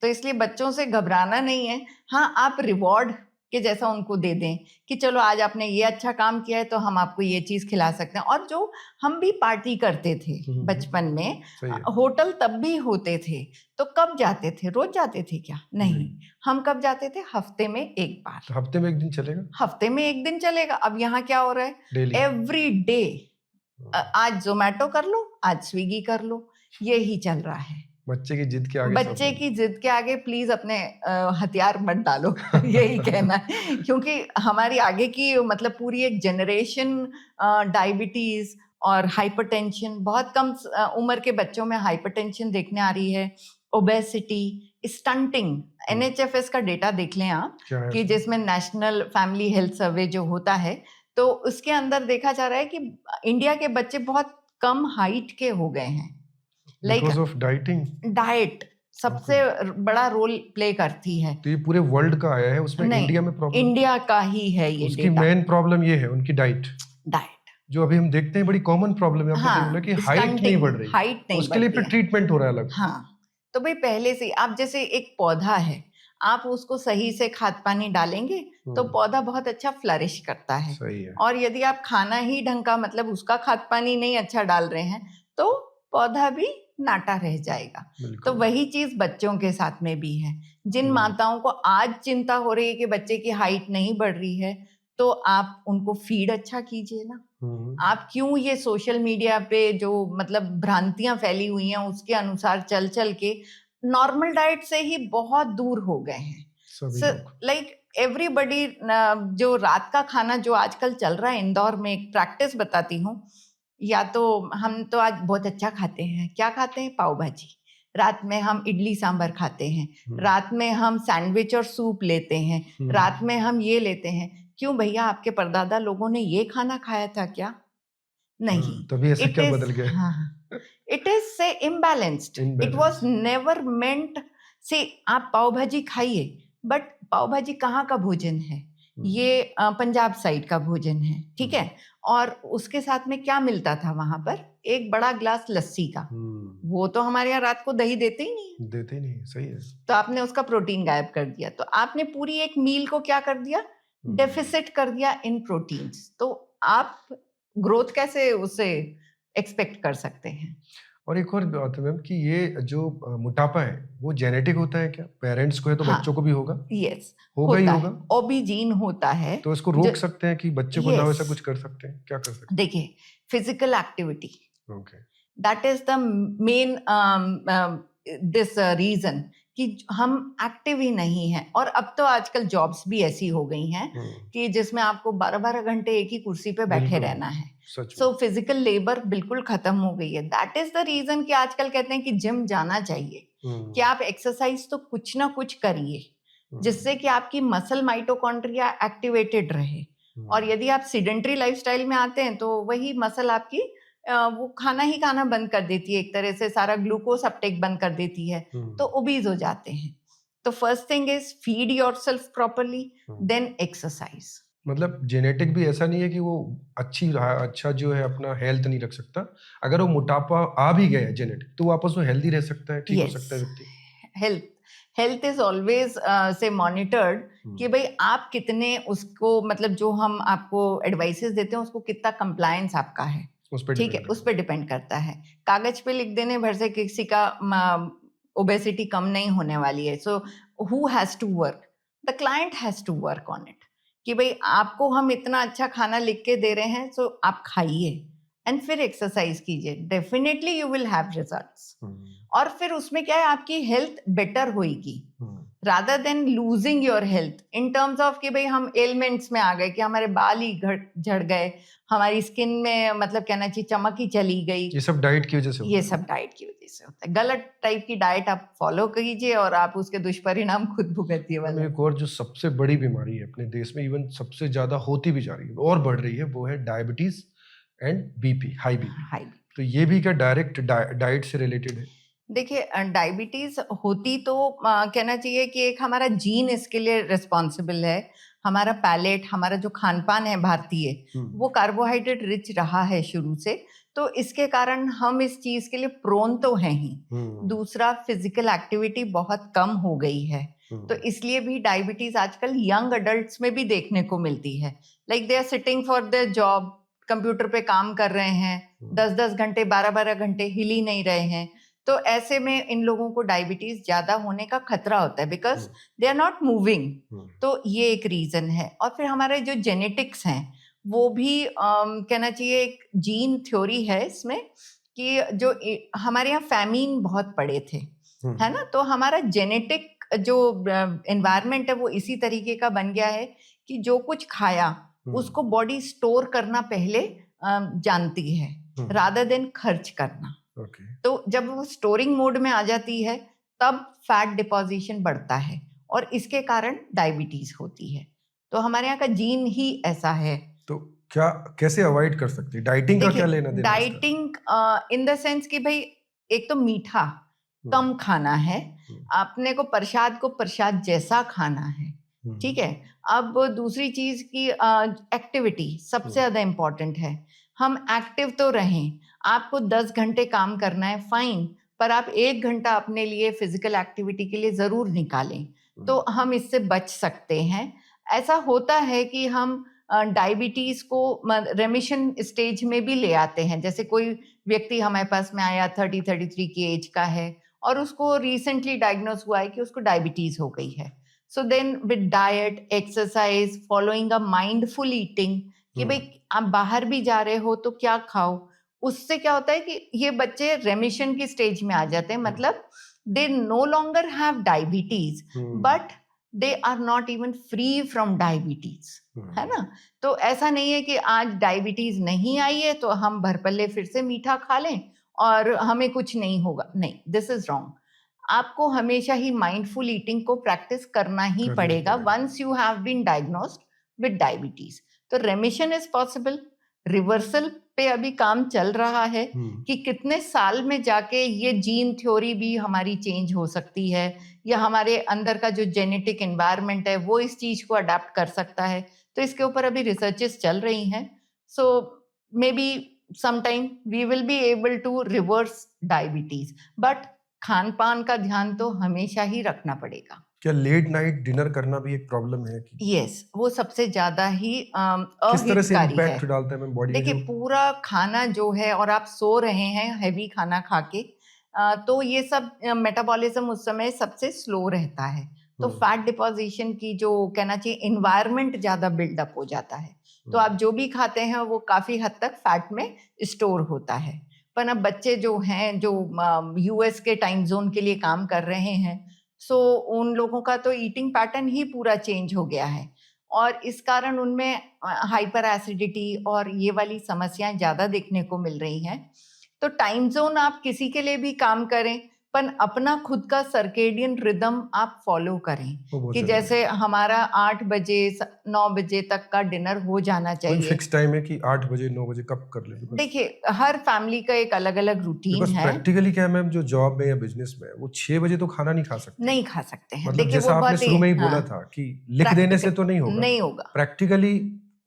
तो इसलिए बच्चों से घबराना नहीं है। हाँ, आप रिवॉर्ड के जैसा उनको दे दें कि चलो आज आपने ये अच्छा काम किया है तो हम आपको ये चीज खिला सकते हैं। और जो हम भी पार्टी करते थे बचपन में, होटल तब भी होते थे, तो कब जाते थे? रोज जाते थे क्या? नहीं। हम कब जाते थे? हफ्ते में एक बार। तो हफ्ते में एक दिन चलेगा? हफ्ते में एक दिन चलेगा। अब यहाँ क्या हो रहा है? Every day. आज जोमेटो कर लो, आज स्विगी कर लो, यही चल रहा है। बच्चे की जिद के आगे, बच्चे की जिद के आगे प्लीज अपने हथियार मत डालो यही कहना है। क्योंकि हमारी आगे की मतलब पूरी एक जनरेशन डायबिटीज और हाइपरटेंशन, बहुत कम उम्र के बच्चों में हाइपरटेंशन देखने आ रही है, ओबेसिटी, स्टंटिंग। NHFS का डेटा देख लें आप, कि जिसमें नेशनल फैमिली हेल्थ सर्वे जो होता है, तो उसके अंदर देखा जा रहा है कि इंडिया के बच्चे बहुत कम हाइट के हो गए हैं। Because of dieting? डाइट सबसे बड़ा रोल प्ले करती है। तो ये पूरे वर्ल्ड का आया है, उसमें इंडिया में प्रॉब्लम? इंडिया का ही है ये। उसकी मेन प्रॉब्लम ये है उनकी डाइट, जो अभी हम देखते हैं बड़ी कॉमन प्रॉब्लम है। हाँ, कि हाइट नहीं बढ़ रही, हाइट नहीं, उसके लिए फिर ट्रीटमेंट हो रहा है अलग। हाँ, तो भाई पहले से आप जैसे एक पौधा है, आप उसको सही से खाद पानी डालेंगे तो पौधा बहुत अच्छा फ्लरिश करता है। सही है। और यदि आप खाना ही ढंग का, मतलब उसका खाद पानी नहीं अच्छा डाल रहे हैं, तो पौधा भी नाटा रह जाएगा। तो वही चीज बच्चों के साथ में भी है। जिन माताओं को आज चिंता हो रही है कि बच्चे की हाइट नहीं बढ़ रही है, तो आप उनको फीड अच्छा कीजिए ना। आप क्यों ये सोशल मीडिया पे जो मतलब भ्रांतियां फैली हुई हैं उसके अनुसार चल चल के नॉर्मल डाइट से ही बहुत दूर हो गए हैं। लाइक एवरीबडी, जो रात का खाना जो आजकल चल रहा है, इंदौर में एक प्रैक्टिस बताती हूँ, या तो हम तो आज बहुत अच्छा खाते हैं, क्या खाते हैं? पाव भाजी। रात में हम इडली सांभर खाते हैं, रात में हम सैंडविच और सूप लेते हैं, रात में हम ये लेते हैं। क्यों भैया, आपके परदादा लोगों ने ये खाना खाया था क्या? नहीं। तभी ऐसे क्या बदल गया? हाँ, इट इज से imbalanced. It was never meant. से आप पाव भाजी खाइए, बट पाव भाजी कहाँ का भोजन है? ये पंजाब साइड का भोजन है, ठीक है। और उसके साथ में क्या मिलता था वहां पर? एक बड़ा ग्लास लस्सी का। वो तो हमारे यहाँ रात को दही देते ही नहीं। सही है। तो आपने उसका प्रोटीन गायब कर दिया, तो आपने पूरी एक मील को क्या कर दिया? डेफिसिट कर दिया इन प्रोटीन्स। तो आप ग्रोथ कैसे उसे एक्सपेक्ट कर सकते हैं? और एक और बात है मैम कि ये जो मोटापा है वो जेनेटिक होता है क्या? पेरेंट्स को है तो बच्चों को भी होगा? यस, होगा ही होगा। ओबी जीन होता है। तो इसको रोक सकते हैं कि बच्चे को ना वैसा कुछ कर सकते हैं? क्या कर सकते हैं? देखिए, physical activity, okay, that is the main this reason कि हम एक्टिव ही नहीं हैं। और अब तो आजकल जॉब्स भी ऐसी हो गई हैं कि जिसमें आपको 12-12 घंटे एक ही कुर्सी पे बैठे रहना है। सो फिजिकल लेबर बिल्कुल खत्म हो गई है। दैट इज द रीजन कि आजकल कहते हैं कि जिम जाना चाहिए, कि आप एक्सरसाइज तो कुछ ना कुछ करिए, जिससे कि आपकी मसल माइटोकॉन्ड्रिया एक्टिवेटेड रहे। और यदि आप सीडेंटरी लाइफस्टाइल में आते हैं तो वही मसल आपकी वो खाना ही खाना बंद कर देती है, एक तरह से सारा ग्लूकोज अपटेक बंद कर देती है, तो ओबीज हो जाते हैं। तो first thing is feed yourself properly, then exercise. मतलब जेनेटिक भी ऐसा नहीं है कि वो अच्छा जो है अपना हेल्थ नहीं रख सकता। अगर वो मोटापा आ भी गया जेनेटिक, तो वापस वो हेल्दी रह सकता है, ठीक हो सकता है व्यक्ति। Health is always say monitored कि भाई आप कितने उसको, मतलब जो हम आपको एडवाइसेस देते हैं उसको कितना कंप्लायंस आपका है, ठीक है, उस पर डिपेंड करता है। कागज पे लिख देने भर से किसी का ओबेसिटी कम नहीं होने वाली है। So who has to work? The client has to work on it, कि भाई आपको हम इतना अच्छा खाना लिख के दे रहे हैं, सो आप खाइए एंड फिर एक्सरसाइज कीजिए, definitely you will have results. और फिर उसमें क्या है, आपकी हेल्थ बेटर होगी, rather than losing your health in terms of कि भाई हम ailments में आ गए कि हमारे बाल ही झड़ गए, हमारी स्किन में मतलब कहना चाहिए चमक ही चली गई, ये सब डाइट की वजह से होता है। ये सब डाइट की वजह से होता है। गलत टाइप की डाइट आप फॉलो कीजिए और आप उसके दुष्परिणाम खुद भुगतिए वाले। एक और जो सबसे बड़ी बीमारी है अपने देश में, इवन सबसे ज्यादा होती भी जा रही है और बढ़ रही है, वो है diabetes and BP, high BP. तो ये भी क्या डायरेक्ट डाइट से रिलेटेड है? देखिए, डायबिटीज होती तो कहना चाहिए कि एक हमारा जीन इसके लिए रिस्पॉन्सिबल है। हमारा पैलेट, हमारा जो खान पान है भारतीय, वो कार्बोहाइड्रेट रिच रहा है शुरू से, तो इसके कारण हम इस चीज के लिए प्रोन तो हैं ही। दूसरा, फिजिकल एक्टिविटी बहुत कम हो गई है, तो इसलिए भी डायबिटीज आजकल यंग अडल्ट्स में भी देखने को मिलती है। Like they are sitting for their job, computer पे काम कर रहे हैं 10-10 घंटे, 12-12 घंटे, हिल ही नहीं रहे हैं, तो ऐसे में इन लोगों को डायबिटीज ज्यादा होने का खतरा होता है, because they are not moving. तो ये एक रीजन है। और फिर हमारे जो जेनेटिक्स हैं वो भी कहना चाहिए एक जीन थ्योरी है इसमें कि जो हमारे यहाँ फैमिन बहुत पड़े थे, है ना, तो हमारा जेनेटिक जो एनवायरनमेंट है वो इसी तरीके का बन गया है कि जो कुछ खाया उसको बॉडी स्टोर करना पहले जानती है रादर देन खर्च करना। तो जब वो स्टोरिंग मोड में आ जाती है तब फैट डिपोजिशन बढ़ता है और इसके कारण डायबिटीज होती है। तो हमारे यहाँ का जीन ही ऐसा है। तो क्या कैसे अवॉइड कर सकते हैं? डाइटिंग का क्या लेना देना? डाइटिंग इन द सेंस कि भाई एक तो मीठा कम खाना है, अपने को प्रसाद जैसा खाना है, ठीक है। अब दूसरी चीज की एक्टिविटी सबसे ज्यादा इम्पोर्टेंट है। हम एक्टिव तो रहें, आपको 10 घंटे काम करना है फाइन, पर आप 1 घंटा अपने लिए फिजिकल एक्टिविटी के लिए जरूर निकालें, तो हम इससे बच सकते हैं। ऐसा होता है कि हम डायबिटीज को रेमिशन स्टेज में भी ले आते हैं। जैसे कोई व्यक्ति हमारे पास में आया 30-33 की एज का है और उसको रिसेंटली डायग्नोज हुआ है कि उसको डायबिटीज हो गई है। So then with diet, exercise, following a mindful eating, कि भाई आप बाहर भी जा रहे हो तो क्या खाओ, उससे क्या होता है कि ये बच्चे रेमिशन की स्टेज में आ जाते हैं। मतलब they no longer have diabetes but they are not even free from diabetes, है ना। तो ऐसा नहीं है कि आज डायबिटीज नहीं आई है तो हम भरपल्ले फिर से मीठा खा लें और हमें कुछ नहीं होगा, नहीं, दिस इज रॉन्ग। आपको हमेशा ही माइंडफुल ईटिंग को प्रैक्टिस करना ही पड़ेगा once you have been diagnosed with diabetes. तो रेमिशन इज पॉसिबल। रिवर्सल पे अभी काम चल रहा है कि कितने साल में जाके ये जीन थ्योरी भी हमारी चेंज हो सकती है, या हमारे अंदर का जो जेनेटिक एनवायरनमेंट है वो इस चीज को अडेप्ट कर सकता है। तो इसके ऊपर अभी रिसर्चेस चल रही हैं। So maybe sometime we will be able to reverse diabetes, but खान पान का ध्यान तो हमेशा ही रखना पड़ेगा। क्या लेट नाइट डिनर करना भी एक प्रॉब्लम है? यस, वो सबसे ज्यादा ही किस तरह से इम्पैक्ट डालता है बॉडी में? देखिए, पूरा खाना जो है और आप सो रहे हैं हैवी खाना खा के, तो ये सब मेटाबॉलिज्म उस समय सबसे स्लो रहता है, तो फैट डिपोजिशन की जो कहना चाहिए एनवायरनमेंट ज्यादा बिल्डअप हो जाता है। तो आप जो भी खाते हैं वो काफी हद तक फैट में स्टोर होता है। पर अब बच्चे जो हैं जो यूएस के टाइम जोन के लिए काम कर रहे हैं, सो उन लोगों का तो ईटिंग पैटर्न ही पूरा चेंज हो गया है और इस कारण उनमें हाइपर एसिडिटी और ये वाली समस्याएं ज्यादा देखने को मिल रही हैं। तो टाइम जोन आप किसी के लिए भी काम करें, पर अपना खुद का सर्केडियन रिदम आप फॉलो करें कि जैसे हमारा 8 बजे 9 बजे तक का डिनर हो जाना चाहिए। फिक्स टाइम है कि 8 बजे 9 बजे कब कर ले? देखिए, हर फैमिली का एक अलग अलग रूटीन है। प्रैक्टिकली क्या मैम, जो जॉब में या बिजनेस में वो 6 बजे तो खाना नहीं खा सकते? नहीं खा सकते हैं। मतलब जैसा आपने शुरू में ही बोला था कि लिख देने से तो नहीं होगा, प्रैक्टिकली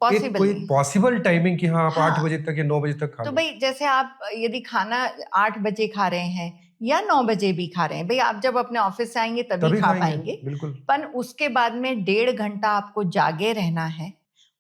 कोई पॉसिबल टाइमिंग कि हाँ आप 8 बजे तक या 9 बजे तक खा तो भाई जैसे आप यदि खाना 8 बजे खा रहे हैं या 9 बजे भी खा रहे हैं, भाई आप जब अपने ऑफिस से आएंगे तभी खा पाएंगे, बिल्कुल। पर उसके बाद में 1.5 घंटा आपको जागे रहना है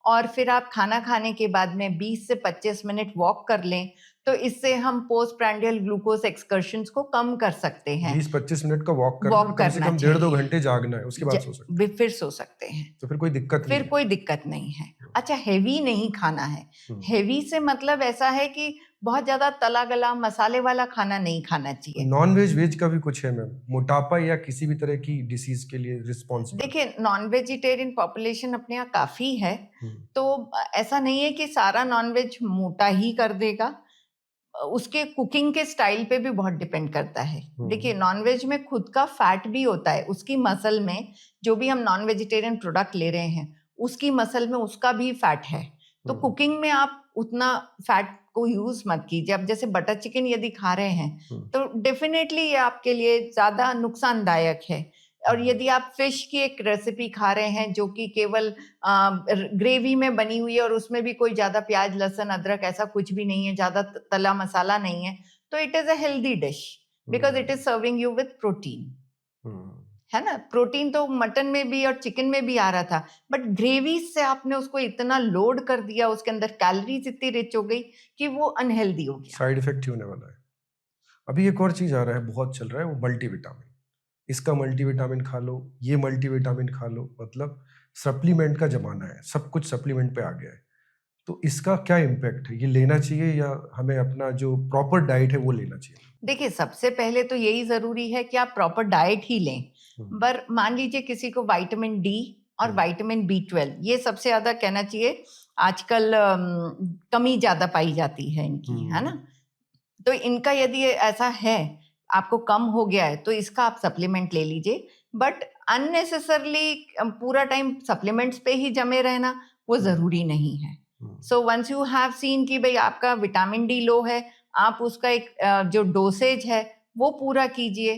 और फिर आप खाना खाने के बाद में 20 से 25 मिनट वॉक कर लें, तो इससे हम पोस्ट प्रांडियल ग्लूकोज एक्सकर्शंस को कम कर सकते हैं। 20-25 मिनट का वॉक करना, कम से कम 1.5-2 घंटे जागना है, उसके बाद सो सकते हैं। फिर सो सकते हैं, तो फिर कोई दिक्कत नहीं फिर कोई दिक्कत नहीं है। अच्छा, हेवी नहीं खाना है। हेवी से मतलब ऐसा है कि बहुत ज्यादा तला गला मसाले वाला खाना नहीं खाना चाहिए। नॉन वेज वेज का भी कुछ है मैम, मोटापा या किसी भी तरह की डिसीज के लिए रिस्पॉन्सिबल? देखिए, नॉन वेजिटेरियन पॉपुलेशन अपने यहाँ काफी है, तो ऐसा नहीं है कि सारा नॉन वेज मोटा ही कर देगा। उसके कुकिंग के स्टाइल पे भी बहुत डिपेंड करता है। देखिए, नॉनवेज में खुद का फैट भी होता है, उसकी मसल में जो भी हम नॉन वेजिटेरियन प्रोडक्ट ले रहे हैं उसकी मसल में उसका भी फैट है। तो कुकिंग में आप उतना फैट को यूज मत कीजिए। अब जैसे बटर चिकन यदि खा रहे हैं तो डेफिनेटली ये आपके लिए ज्यादा नुकसानदायक है। और यदि आप फिश की एक रेसिपी खा रहे हैं जो कि केवल ग्रेवी में बनी हुई है और उसमें भी कोई ज्यादा प्याज लहसुन अदरक ऐसा कुछ भी नहीं है, ज्यादा तला मसाला नहीं है, तो it is a healthy dish because it is serving you with protein, है ना। प्रोटीन तो मटन में भी और चिकन में भी आ रहा था, बट ग्रेवी से आपने उसको इतना लोड कर दिया, उसके अंदर कैलोरीज इतनी रिच हो गई कि वो अनहेल्दी हो गया, साइड इफेक्ट ही होने वाला है। अभी एक और चीज आ रहा है, बहुत चल रहा है, वो मल्टीविटामिन। इसका मल्टीविटामिन खा लो, ये मल्टीविटामिन खा लो, मतलब सप्लीमेंट का जमाना है, सब कुछ सप्लीमेंट पे आ गया है। तो इसका क्या इम्पैक्ट है? ये लेना चाहिए या हमें अपना जो प्रॉपर डाइट है वो लेना चाहिए? देखिए, सबसे पहले तो यही जरूरी है कि आप प्रॉपर डाइट ही लें। पर मान लीजिए किसी को विटामिन डी और विटामिन B12 ये सबसे ज्यादा कहना चाहिए आजकल कमी ज्यादा पाई जाती है इनकी, है ना। तो इनका यदि ऐसा है आपको कम हो गया है तो इसका आप सप्लीमेंट ले लीजिए, बट अननेसेसरली पूरा टाइम सप्लीमेंट्स पे ही जमे रहना वो जरूरी नहीं है। So once you have seen कि भाई आपका विटामिन डी लो है, आप उसका एक जो डोसेज है वो पूरा कीजिए,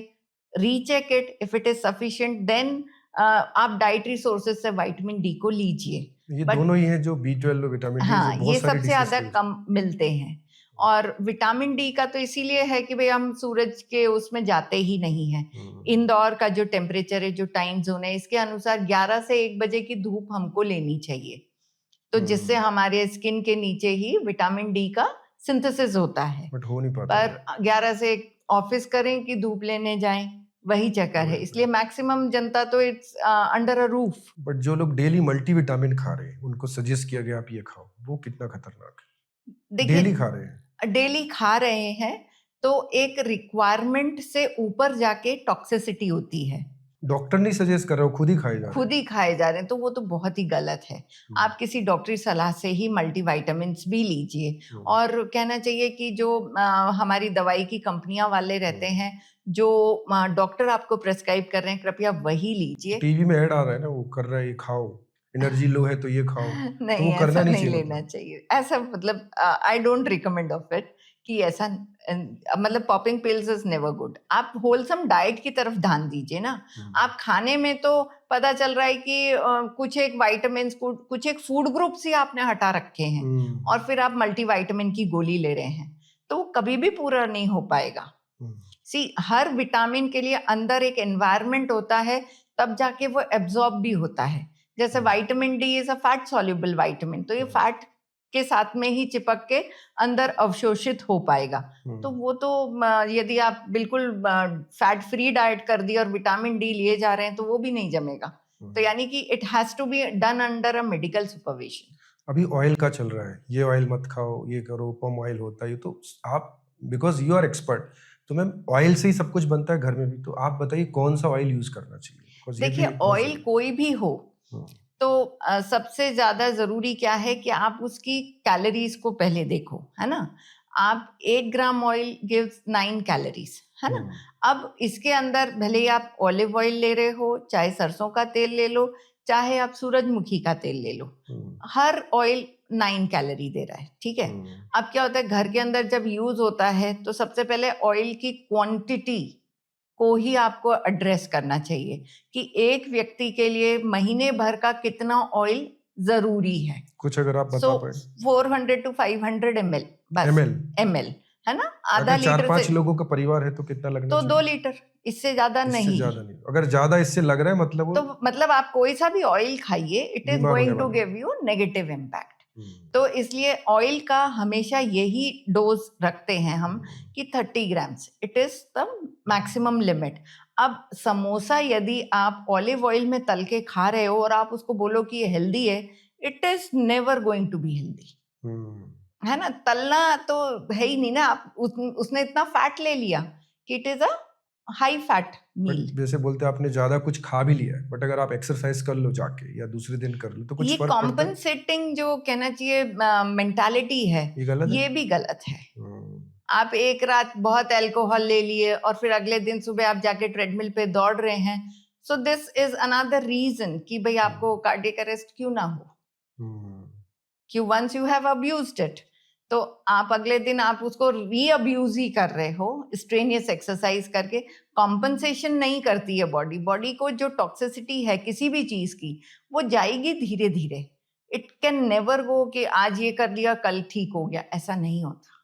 recheck it, if it is sufficient then आप डाइटरी सोर्सेज से विटामिन डी को लीजिए। ये दोनों ही हैं जो B12 और विटामिन डी, हाँ, ये सबसे ज्यादा कम मिलते हैं। और विटामिन डी का तो इसीलिए है कि भाई हम सूरज के उसमें जाते ही नहीं है। इंदौर का जो टेम्परेचर है, जो टाइम जोन है, इसके अनुसार 11 से 1 बजे की धूप हमको लेनी चाहिए, तो जिससे हमारे स्किन के नीचे ही विटामिन डी का सिंथेसिस होता है। बट हो नहीं पाता। पर 11 से ऑफिस करें कि धूप लेने जाएं, वही चक्कर है। इसलिए मैक्सिमम जनता तो it's under a roof. But जो लोग डेली मल्टीविटामिन खा रहे हैं उनको सजेस्ट किया गया आप ये खाओ, वो कितना खतरनाक है? डेली खा रहे हैं, डेली खा रहे हैं तो एक रिक्वायरमेंट से ऊपर जाके टॉक्सिसिटी होती है। डॉक्टर नहीं सजेस्ट कर रहे हो, खुद ही खाए जा रहे हैं। खुद ही खाए जा रहे हैं, तो वो तो बहुत ही गलत है। आप किसी डॉक्टरी सलाह से ही मल्टीविटामिन्स भी लीजिए। और कहना चाहिए कि जो हमारी दवाई की कंपनियां वाले रहते हैं, जो डॉक्टर आपको प्रेस्क्राइब कर रहे हैं, कृपया वही लीजिए। टीवी में ऐड आ रहा है ना, वो कर रहा है ये खाओ, एनर्जी लो है तो ये खाओ। नहीं, तो वो करना ऐसा नहीं लेना चाहिए। ऐसा मतलब I don't recommend of it कि ऐसा, मतलब popping pills is never good. आप होलसम डाइट की तरफ ध्यान दीजिए ना। आप खाने में तो पता चल रहा है कि कुछ एक विटामिन, कुछ एक फूड ग्रुप्स ही आपने हटा रखे हैं और फिर आप मल्टीविटामिन की गोली ले रहे हैं, तो वो कभी भी पूरा नहीं हो पाएगा। हर विटामिन के लिए अंदर एक एनवायरनमेंट होता है, तब जाके वो एब्जॉर्ब भी होता है। जैसे vitamin D is a fat soluble vitamin, तो ये फैट के साथ में ही चिपक के अंदर अवशोषित हो पाएगा। तो वो तो यदि आप बिल्कुल फैट फ्री डाइट कर दी और विटामिन डी लिए जा रहे हैं तो वो भी नहीं जमेगा। तो यानी कि it has to be done under a medical supervision. अभी ऑयल का चल रहा है, ये ऑयल मत खाओ, ये करो, पम ऑयल होता है, तो आप बिकॉज यू आर एक्सपर्ट, तो मैम ऑयल से ही सब कुछ बनता है घर में भी, तो आप बताइए कौन सा ऑयल यूज करना चाहिए? देखिए, ऑयल कोई भी हो तो सबसे ज्यादा जरूरी क्या है कि आप उसकी कैलोरीज को पहले देखो, है ना। आप 1 ग्राम ऑयल गिव्स 9 कैलोरीज, है ना। अब इसके अंदर भले ही आप ऑलिव ऑयल ले रहे हो, चाहे सरसों का तेल ले लो, चाहे आप सूरजमुखी का तेल ले लो, हर ऑयल 9 कैलोरी दे रहा है, ठीक है। अब क्या होता है, घर के अंदर जब यूज होता है तो सबसे पहले ऑयल की क्वांटिटी को ही आपको एड्रेस करना चाहिए कि एक व्यक्ति के लिए महीने भर का कितना ऑयल जरूरी है। कुछ अगर आप बता पाए। 400 to 500 ml बस, ml है ना। आधा लीटर 4-5 लोगों का परिवार है तो कितना लगना तो चाहिए? 2 लीटर, इससे ज्यादा नहीं। अगर ज्यादा इससे लग रहा है मतलब तो मतलब आप कोई सा भी ऑयल खाइए, it is going to give you negative impact. तो इसलिए ऑयल का हमेशा यही डोज रखते हैं हम कि 30 grams, it is the maximum limit. अब समोसा यदि आप ऑलिव ऑयल में तल के खा रहे हो और आप उसको बोलो कि ये हेल्दी है, it is never going to be healthy, है ना। तलना तो है ही नहीं ना, आप उसने इतना फैट ले लिया कि it is a high fat meal. जैसे बोलते हैं आपने ज्यादा कुछ खा भी लिया है, बट अगर आप एक्सरसाइज कर लो जाके या दूसरे दिन कर लो तो कुछ ये फर्क पड़ता है? कॉम्पनसेटिंग जो कहना चाहिए मेंटालिटी है, ये भी गलत है। आप एक रात बहुत अल्कोहल ले लिए और फिर अगले दिन सुबह आप जाके ट्रेडमिल पे दौड़ रहे हैं, so this is another reason कि भाई आपको कार्डियक अरेस्ट क्यों ना हो, कि once you have abused it, तो आप अगले दिन आप उसको री अब्यूज ही कर रहे हो स्ट्रेनियस एक्सरसाइज करके। कॉम्पनसेशन नहीं करती है बॉडी, बॉडी को जो टॉक्सिसिटी है किसी भी चीज की वो जाएगी धीरे धीरे। इट कैन नेवर गो कि आज ये कर लिया कल ठीक हो गया, ऐसा नहीं होता।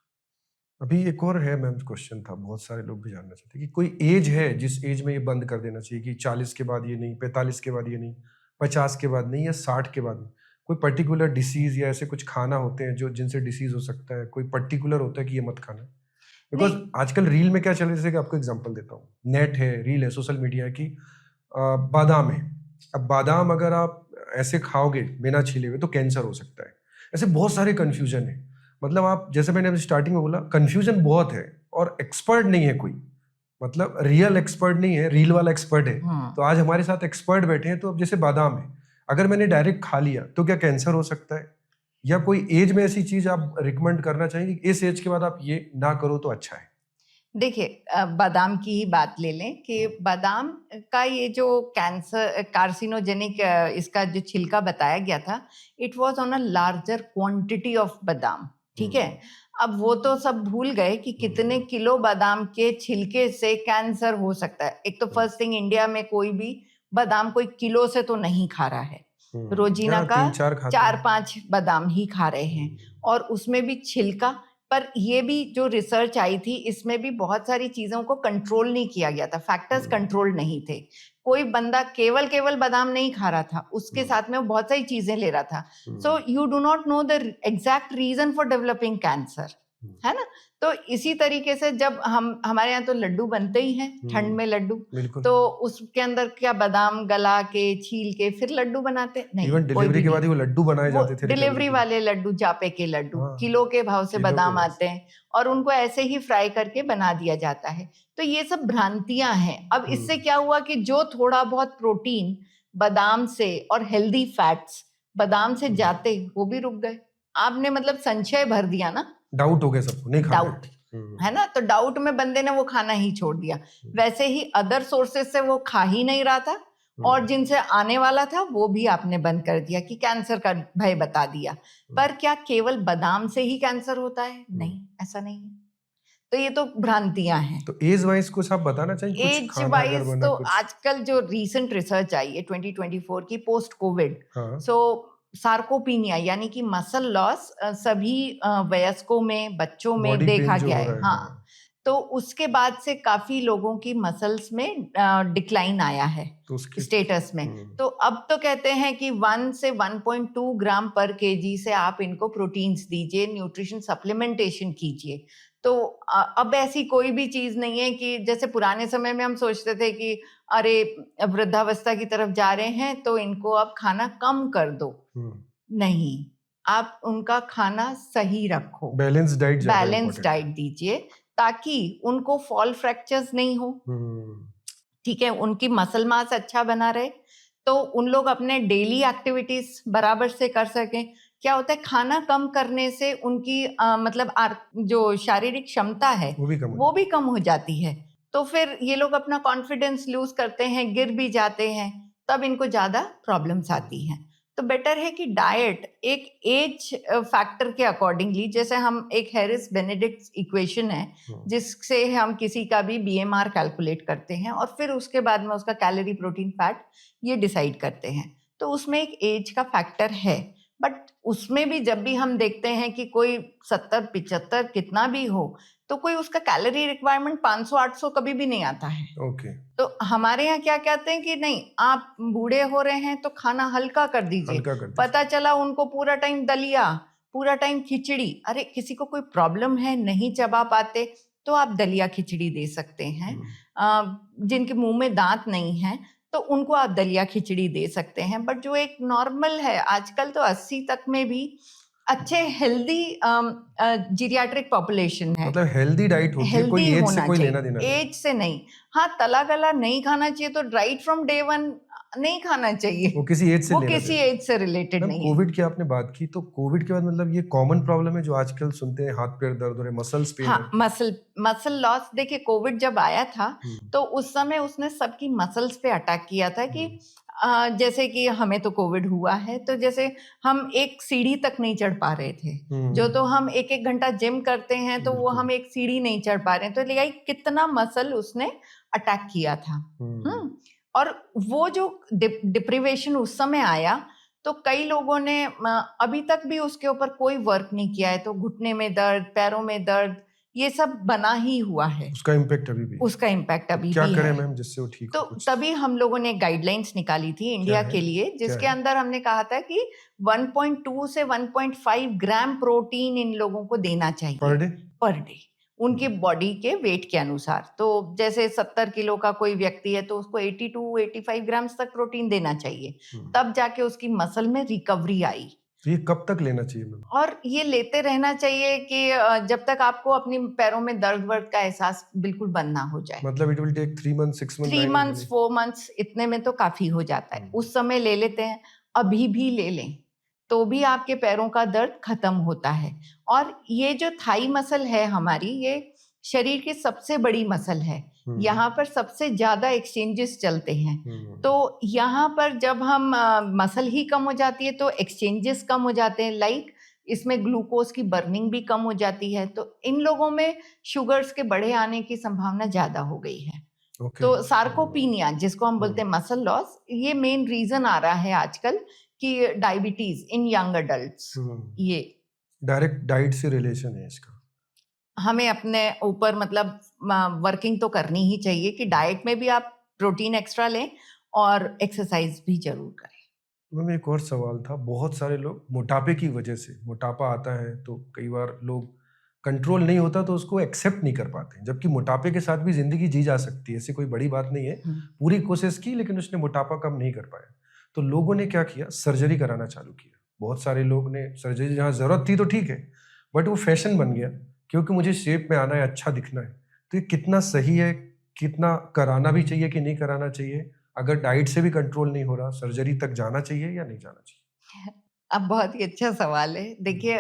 अभी एक और है मैम, क्वेश्चन था, बहुत सारे लोग भी जानना चाहते हैं कि कोई एज है जिस एज में ये बंद कर देना चाहिए, कि 40 के बाद ये नहीं, 45 के बाद ये नहीं, 50 के बाद नहीं, या 60 के बाद नहीं? कोई पर्टिकुलर डिसीज या ऐसे कुछ खाना होते हैं जो जिनसे डिसीज हो सकता है, कोई पर्टिकुलर होता है कि ये मत खाना? बिकॉज आजकल रील में क्या चल रहा है, जैसे कि आपको एग्जांपल देता हूँ, नेट है, रील है, सोशल मीडिया है, कि बादाम है, अब बादाम अगर आप ऐसे खाओगे बिना छीले हुए तो कैंसर हो सकता है। ऐसे बहुत सारे कंफ्यूजन है, मतलब आप जैसे मैंने अभी स्टार्टिंग में बोला, कंफ्यूजन बहुत है और एक्सपर्ट नहीं है कोई, मतलब रियल एक्सपर्ट नहीं है, रील वाला एक्सपर्ट है। तो आज हमारे साथ एक्सपर्ट बैठे हैं, तो अब जैसे बादाम है, अगर मैंने डायरेक्ट खा लिया तो क्या कैंसर हो सकता है? या कोई एज में ऐसी चीज आप रिकमेंड करना चाहेंगे इस एज के बाद आप ये ना करो तो अच्छा है? देखिए बादाम की ही बात ले लें कि बादाम का ये जो कैंसर कार्सिनोजेनिक इसका जो छिलका बताया गया था, it was on a larger quantity of बादाम, ठीक है। अब वो तो सब भूल गए कि कितने किलो बादाम के छिलके से कैंसर हो सकता है। एक तो फर्स्ट थिंग, इंडिया में कोई भी बादाम कोई किलो से तो नहीं खा रहा है, रोजीना का 4-5 बादाम ही खा रहे हैं, और उसमें भी छिलका। पर ये भी जो रिसर्च आई थी, इसमें भी बहुत सारी चीजों को कंट्रोल नहीं किया गया था, फैक्टर्स कंट्रोल नहीं थे। कोई बंदा केवल बादाम नहीं खा रहा था, उसके साथ में वो बहुत सारी चीजें ले रहा था। So you do not know the exact reason for developing cancer, है ना। तो इसी तरीके से जब हमारे यहाँ तो लड्डू बनते ही हैं, ठंड में लड्डू, तो उसके अंदर क्या बादाम गला के छील के फिर लड्डू बनाते नहीं। इवन डिलीवरी के बाद ही वो लड्डू बनाए जाते थे, डिलीवरी वाले लड्डू, जापे के लड्डू, किलो के भाव से बादाम आते हैं और उनको ऐसे ही फ्राई करके बना दिया जाता है। तो ये सब भ्रांतियां हैं। अब इससे क्या हुआ कि जो थोड़ा बहुत प्रोटीन बादाम से और हेल्दी फैट्स बादाम से जाते, वो भी रुक गए। आपने मतलब संशय भर दिया ना, डाउट हो गया सबको, नहीं खाना, डाउट है ना। तो डाउट में बंदे ने वो खाना ही छोड़ दिया। वैसे ही अदर सोर्सेज से वो खा ही नहीं रहा था, और जिनसे आने वाला था वो भी आपने बंद कर दिया कि कैंसर का भय बता दिया। पर क्या केवल बादाम से ही कैंसर होता है? नहीं, ऐसा नहीं है। तो ये तो भ्रांतियां हैं। तो एज वाइज कुछ आप बताना चाहिए? एज वाइज तो आजकल जो रिसेंट रिसर्च आई है 2024 की, पोस्ट कोविड, सो सार्कोपीनिया यानी कि मसल लॉस सभी वयस्कों में, बच्चों में देखा गया है। हाँ, तो उसके बाद से काफी लोगों की मसल्स में डिक्लाइन आया है, तो स्टेटस में। तो अब तो कहते हैं कि 1 से 1.2 ग्राम पर केजी से आप इनको प्रोटीन्स दीजिए, न्यूट्रिशन सप्लीमेंटेशन कीजिए। तो अब ऐसी कोई भी चीज नहीं है कि जैसे पुराने समय में हम सोचते थे कि अरे वृद्धावस्था की तरफ जा रहे हैं तो इनको अब खाना कम कर दो। नहीं, आप उनका खाना सही रखो, बैलेंस डाइट दीजिए, ताकि उनको फॉल फ्रैक्चर्स नहीं हो, ठीक है, उनकी मसल मास अच्छा बना रहे, तो उन लोग अपने डेली एक्टिविटीज बराबर से कर सकें। क्या होता है, खाना कम करने से उनकी मतलब जो शारीरिक क्षमता है वो भी कम हो जाती है। तो फिर ये लोग अपना कॉन्फिडेंस लूज करते हैं, गिर भी जाते हैं, तब इनको ज्यादा प्रॉब्लम्स आती हैं। तो बेटर है कि डाइट एक एज फैक्टर के अकॉर्डिंगली, जैसे हम एक हैरिस बेनेडिक्ट इक्वेशन है जिससे हम किसी का भी BMR कैलकुलेट करते हैं और फिर उसके बाद में उसका कैलोरी, प्रोटीन, फैट ये डिसाइड करते हैं। तो उसमें एक एज का फैक्टर है, बट उसमें भी जब भी हम देखते हैं कि कोई 70-75 कितना भी हो, तो कोई उसका कैलोरी रिक्वायरमेंट 500-800 कभी भी नहीं आता है। ओके। तो हमारे यहाँ क्या कहते हैं कि नहीं, आप बूढ़े हो रहे हैं तो खाना हल्का कर दीजिए। हल्का कर दीजिए। पता चला उनको पूरा टाइम दलिया, पूरा टाइम खिचड़ी। अरे किसी को कोई प्रॉब्लम है, नहीं चबा पाते, तो आप दलिया खिचड़ी दे सकते हैं। जिनके मुंह में दांत नहीं है तो उनको आप दलिया खिचड़ी दे सकते हैं। बट जो एक नॉर्मल है, आजकल तो 80 तक में भी अच्छे हेल्दी जीरियाट्रिक पॉपुलेशन है। मतलब हेल्दी डाइट होती है, कोई हेल्दी एज से होना कोई लेना चाहिए, देना नहीं। एज से नहीं। हाँ, तला गला नहीं खाना चाहिए, तो राइट फ्रॉम डे वन नहीं खाना चाहिए। वो किसी एज से वो लेना किसी देना। एज से रिलेटेड मैम, नहीं है। कोविड की आपने बात की, तो कोविड के बाद मतलब ये कॉमन प्रॉब्लम है जो आजकल सुनते हैं, हाथ पैर दर्द हो रहे, मसल्स पेन हाँ, है। Muscle loss. देखिए, कोविड जब आया था तो उस समय उसने सबकी मसल्स पे अटैक किया था कि जैसे कि हमें तो कोविड हुआ है, तो जैसे हम एक सीढ़ी तक नहीं चढ़ पा रहे थे। जो तो हम 1-1 घंटा जिम करते हैं तो वो हम एक सीढ़ी नहीं चढ़ पा रहे हैं। तो लाइक कितना मसल उसने अटैक किया था। और वो जो डिप्रिवेशन उस समय आया, तो कई लोगों ने अभी तक भी उसके ऊपर कोई वर्क नहीं किया है। तो घुटने में दर्द, पैरों में दर्द, ये सब बना ही हुआ है। उसका इम्पैक्ट अभी भी उसका इम्पैक्ट अभी क्या भी करें है। मैम जिससे वो ठीक तो हो कुछ? तभी हम लोगों ने गाइडलाइंस निकाली थी इंडिया के लिए, जिसके अंदर हमने कहा था कि 1.2 से 1.5 ग्राम प्रोटीन इन लोगों को देना चाहिए पर डे, उनकी बॉडी के वेट के अनुसार। तो जैसे 70 किलो का कोई व्यक्ति है तो उसको 82-85 ग्राम्स तक प्रोटीन देना चाहिए, तब जाके उसकी मसल में रिकवरी आई। तो ये कब तक लेना चाहिए मैम? और ये लेते रहना चाहिए कि जब तक आपको अपनी पैरों में दर्द वर्द का एहसास बिल्कुल बंद ना हो जाए। मतलब it will take 3 months, 6 months, 3 months, 4 months, इतने में तो काफी हो जाता है। उस समय ले लेते हैं, अभी भी ले लें तो भी आपके पैरों का दर्द खत्म होता है। और ये जो थाई मसल है हमारी, ये शरीर की सबसे बड़ी मसल है। यहाँ पर सबसे ज्यादा एक्सचेंजेस चलते हैं। तो यहाँ पर जब हम मसल ही कम हो जाती है तो एक्सचेंजेस कम हो जाते हैं। लाइक इसमें ग्लूकोज की बर्निंग भी कम हो जाती है। तो इन लोगों में शुगर्स के बढ़े आने की संभावना ज्यादा हो गई है। तो सार्कोपीनिया, जिसको हम बोलते हैं मसल लॉस, ये मेन रीजन आ रहा है आजकल कि डायबिटीज इन यंग अडल्ट्स। ये डायरेक्ट डाइट से रिलेशन है इसका। हमें अपने ऊपर मतलब वर्किंग तो करनी ही चाहिए कि डाइट में भी आप प्रोटीन एक्स्ट्रा लें और एक्सरसाइज भी जरूर करें। मैम, एक और सवाल था, बहुत सारे लोग मोटापे की वजह से, मोटापा आता है तो कई बार लोग कंट्रोल नहीं होता तो उसको एक्सेप्ट नहीं कर पाते, जबकि मोटापे के साथ भी जिंदगी जी जा सकती है, ऐसी कोई बड़ी बात नहीं है। पूरी कोशिश की लेकिन उसने मोटापा कम नहीं कर पाया, तो लोगों ने क्या किया, सर्जरी कराना चालू किया। बहुत सारे लोग ने सर्जरी, जहाँ जरूरत थी तो ठीक है, बट वो फैशन बन गया क्योंकि मुझे शेप में आना है, अच्छा दिखना है। तो ये कितना सही है, कितना कराना भी चाहिए कि नहीं कराना चाहिए? अगर डाइट से भी कंट्रोल नहीं हो रहा, सर्जरी तक जाना चाहिए या नहीं जाना चाहिए? अब बहुत ही अच्छा सवाल है। देखिए,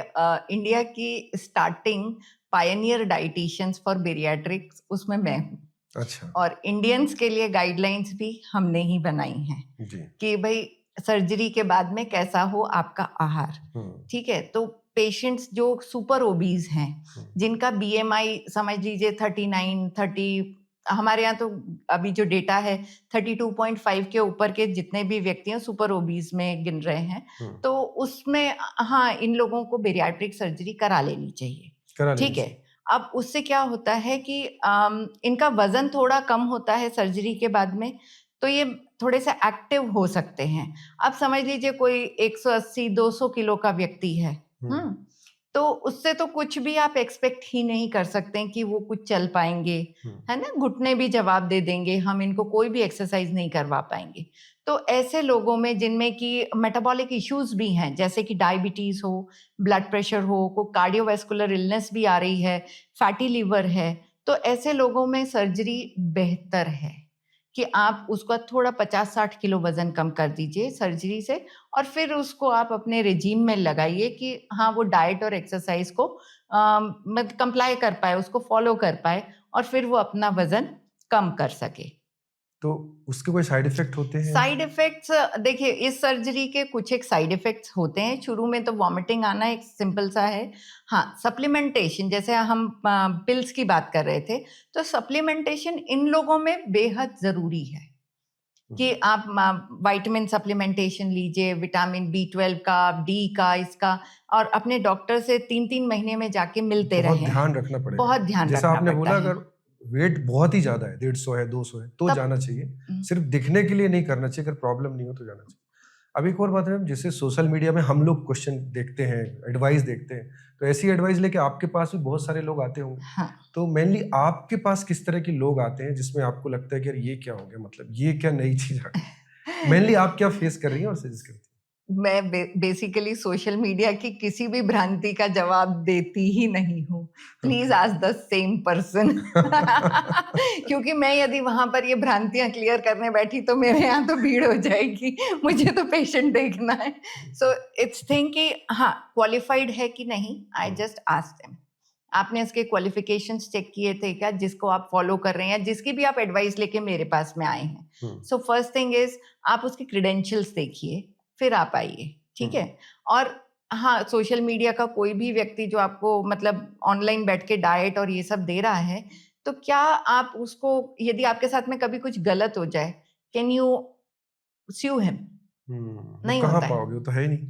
इंडिया की स्टार्टिंग पायनियर डाइटिशियंस फॉर बेरियाट्रिक्स, उसमें मैं हूँ। अच्छा। और इंडियंस के लिए गाइडलाइंस भी हमने ही बनाई हैं कि भाई सर्जरी के बाद में कैसा हो आपका आहार। ठीक है, तो पेशेंट्स जो सुपर ओबीज हैं, जिनका बीएमआई समझ लीजिए 39, 30, हमारे यहाँ तो अभी जो डेटा है 32.5 के ऊपर के जितने भी व्यक्ति हैं सुपर ओबीज में गिन रहे हैं, तो उसमें हाँ, इन लोगों को बेरियाट्रिक सर्जरी करा लेनी चाहिए। ठीक है, अब उससे क्या होता है कि इनका वजन थोड़ा कम होता है सर्जरी के बाद में, तो ये थोड़े से एक्टिव हो सकते हैं। अब समझ लीजिए कोई 180-200 किलो का व्यक्ति है, तो उससे तो कुछ भी आप एक्सपेक्ट ही नहीं कर सकते कि वो कुछ चल पाएंगे, है ना। घुटने भी जवाब दे देंगे, हम इनको कोई भी एक्सरसाइज नहीं करवा पाएंगे। तो ऐसे लोगों में जिनमें कि मेटाबॉलिक इश्यूज भी हैं, जैसे कि डायबिटीज हो, ब्लड प्रेशर हो, कोई कार्डियोवैस्कुलर इलनेस भी आ रही है, फैटी लिवर है, तो ऐसे लोगों में सर्जरी बेहतर है कि आप उसका थोड़ा 50-60 किलो वजन कम कर दीजिए सर्जरी से, और फिर उसको आप अपने रिजीम में लगाइए कि हाँ, वो डाइट और एक्सरसाइज को मतलब कंप्लाई कर पाए, उसको फॉलो कर पाए, और फिर वो अपना वजन कम कर सके। तो उसके कोई साइड इफेक्ट होते हैं? साइड इफेक्ट्स, देखिए इस सर्जरी के कुछ एक साइड इफेक्ट्स होते हैं। शुरू में तो वॉमिटिंग आना एक सिंपल सा है। हाँ, सप्लीमेंटेशन, जैसे हम पिल्स की बात कर रहे थे, तो सप्लीमेंटेशन इन लोगों में बेहद जरूरी है। कि आप विटामिन सप्लीमेंटेशन लीजिए, विटामिन B12 का, डी का, इसका, और अपने डॉक्टर से 3-3 महीने में जाके मिलते बहुत रहे। ध्यान रखना पड़ेगा। बहुत ध्यान जैसा रखना आपने बोला, पड़ता है। अगर वेट बहुत ही ज्यादा है, 150 है, 200 है, तो जाना चाहिए। सिर्फ दिखने के लिए नहीं करना चाहिए, अगर प्रॉब्लम नहीं हो तो जाना चाहिए। अब एक और बात है, जैसे सोशल मीडिया में हम लोग क्वेश्चन देखते हैं, एडवाइस देखते हैं, तो ऐसी एडवाइस लेके आपके पास भी बहुत सारे लोग आते होंगे। हाँ। तो मेनली आपके पास किस तरह के लोग आते हैं जिसमें आपको लगता है कि यार ये क्या हो गया, मतलब ये क्या नई चीज आ गई? मेनली आप क्या फेस कर रही हैं और सजेस्ट करती हैं? मैं बेसिकली सोशल मीडिया की किसी भी भ्रांति का जवाब देती ही नहीं हूँ। Please ask the same person. क्योंकि मैं यदि वहां पर ये भ्रांतियां क्लियर करने बैठी तो मेरे यहाँ तो भीड़ हो जाएगी। मुझे तो पेशेंट देखना है। सो इट्स थिंक कि हाँ, क्वालिफाइड है कि नहीं, आई जस्ट आस्क देम। आपने इसके क्वालिफिकेशंस चेक किए थे क्या, जिसको आप फॉलो कर रहे हैं, जिसकी भी आप एडवाइस लेके मेरे पास में आए हैं? सो फर्स्ट थिंग इज, आप उसके क्रेडेंशियल्स देखिए, फिर आप आइए, ठीक है? और हाँ, सोशल मीडिया का कोई भी व्यक्ति जो आपको मतलब ऑनलाइन बैठ के डाइट और ये सब दे रहा है, तो क्या आप उसको, यदि आपके साथ में कभी कुछ गलत हो जाए, कैन यू स्यू हिम? नहीं कहाँ होता है, पाओगे, वो तो है ही नहीं,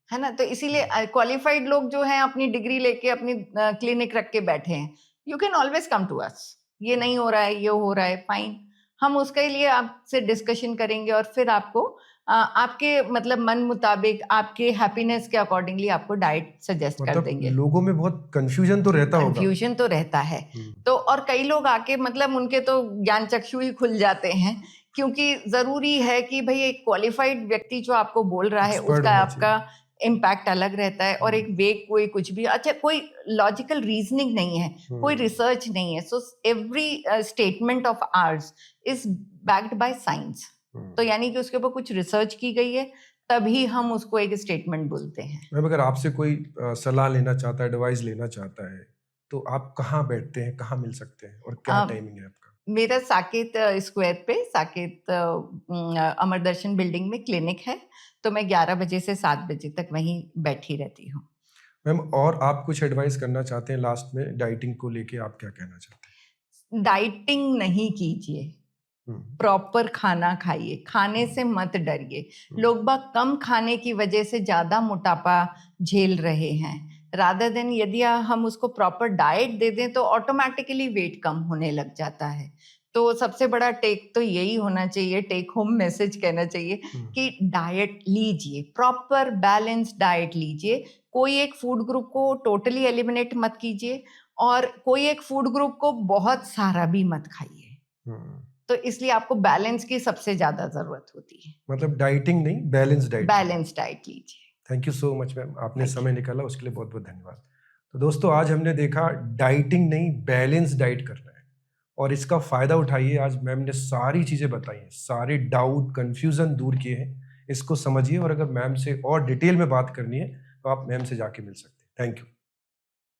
है ना? तो इसीलिए क्वालिफाइड लोग जो हैं अपनी डिग्री लेके अपनी क्लिनिक रख के बैठे हैं। You can always come to us. ये नहीं हो रहा है, ये हो रहा है, फाइन, हम उसके लिए आपसे डिस्कशन करेंगे और फिर आपको आपके मतलब मन मुताबिक, आपके हैप्पीनेस के अकॉर्डिंगली आपको डाइट सजेस्ट कर देंगे। लोगों में बहुत कंफ्यूजन तो रहता होगा। कंफ्यूजन तो रहता है। तो और कई लोग आके मतलब उनके तो ज्ञान चक्षु ही खुल जाते हैं, क्योंकि जरूरी है कि भाई एक क्वालिफाइड व्यक्ति जो आपको बोल रहा है उसका आपका इम्पैक्ट अलग रहता है, और एक वे कोई कुछ भी, अच्छा, कोई लॉजिकल रीजनिंग नहीं है, कोई रिसर्च नहीं है। So every statement of hours is backed by science. तो यानी कि उसके ऊपर कुछ रिसर्च की गई है, तभी हम उसको एक स्टेटमेंट बोलते हैं। मैम, अगर आपसे कोई सलाह लेना चाहता है, एडवाइस लेना चाहता है, तो आप कहाँ बैठते हैं, कहाँ मिल सकते हैं, और क्या टाइमिंग है आपका? मेरा साकेत स्क्वायर पे, साकेत अमर दर्शन बिल्डिंग में क्लिनिक है, तो मैं 11 बजे से 7 बजे तक वहीं बैठी रहती हूँ। मैम, और आप कुछ एडवाइस करना चाहते हैं लास्ट में, डाइटिंग को लेके आप क्या कहना चाहते हैं? डाइटिंग नहीं कीजिए, प्रॉपर खाना खाइए, खाने से मत डरिए। लोग बाग कम खाने की वजह से ज्यादा मोटापा झेल रहे हैं, रादर देन यदि हम उसको प्रॉपर डाइट दे दें तो ऑटोमेटिकली वेट कम होने लग जाता है। तो सबसे बड़ा टेक तो यही होना चाहिए, टेक होम मैसेज कहना चाहिए कि डाइट लीजिए, प्रॉपर बैलेंस डाइट लीजिए। कोई एक फूड ग्रुप को टोटली एलिमिनेट मत कीजिए, और कोई एक फूड ग्रुप को बहुत सारा भी मत खाइए। तो इसलिए आपको बैलेंस की सबसे ज्यादा जरूरत होती है। मतलब डाइटिंग नहीं, बैलेंस डाइट लीजिए। Thank you so much ma'am, आपने समय निकाला, उसके लिए बहुत बहुत धन्यवाद। तो दोस्तों, आज हमने देखा डाइटिंग नहीं, बैलेंस डाइट करना है, और इसका फायदा उठाइए। आज मैम ने सारी चीजें बताई हैं, सारे डाउट कंफ्यूजन दूर किए हैं, इसको समझिए। और अगर मैम से और डिटेल में बात करनी है तो आप मैम से जाके मिल सकते हैं। Thank you.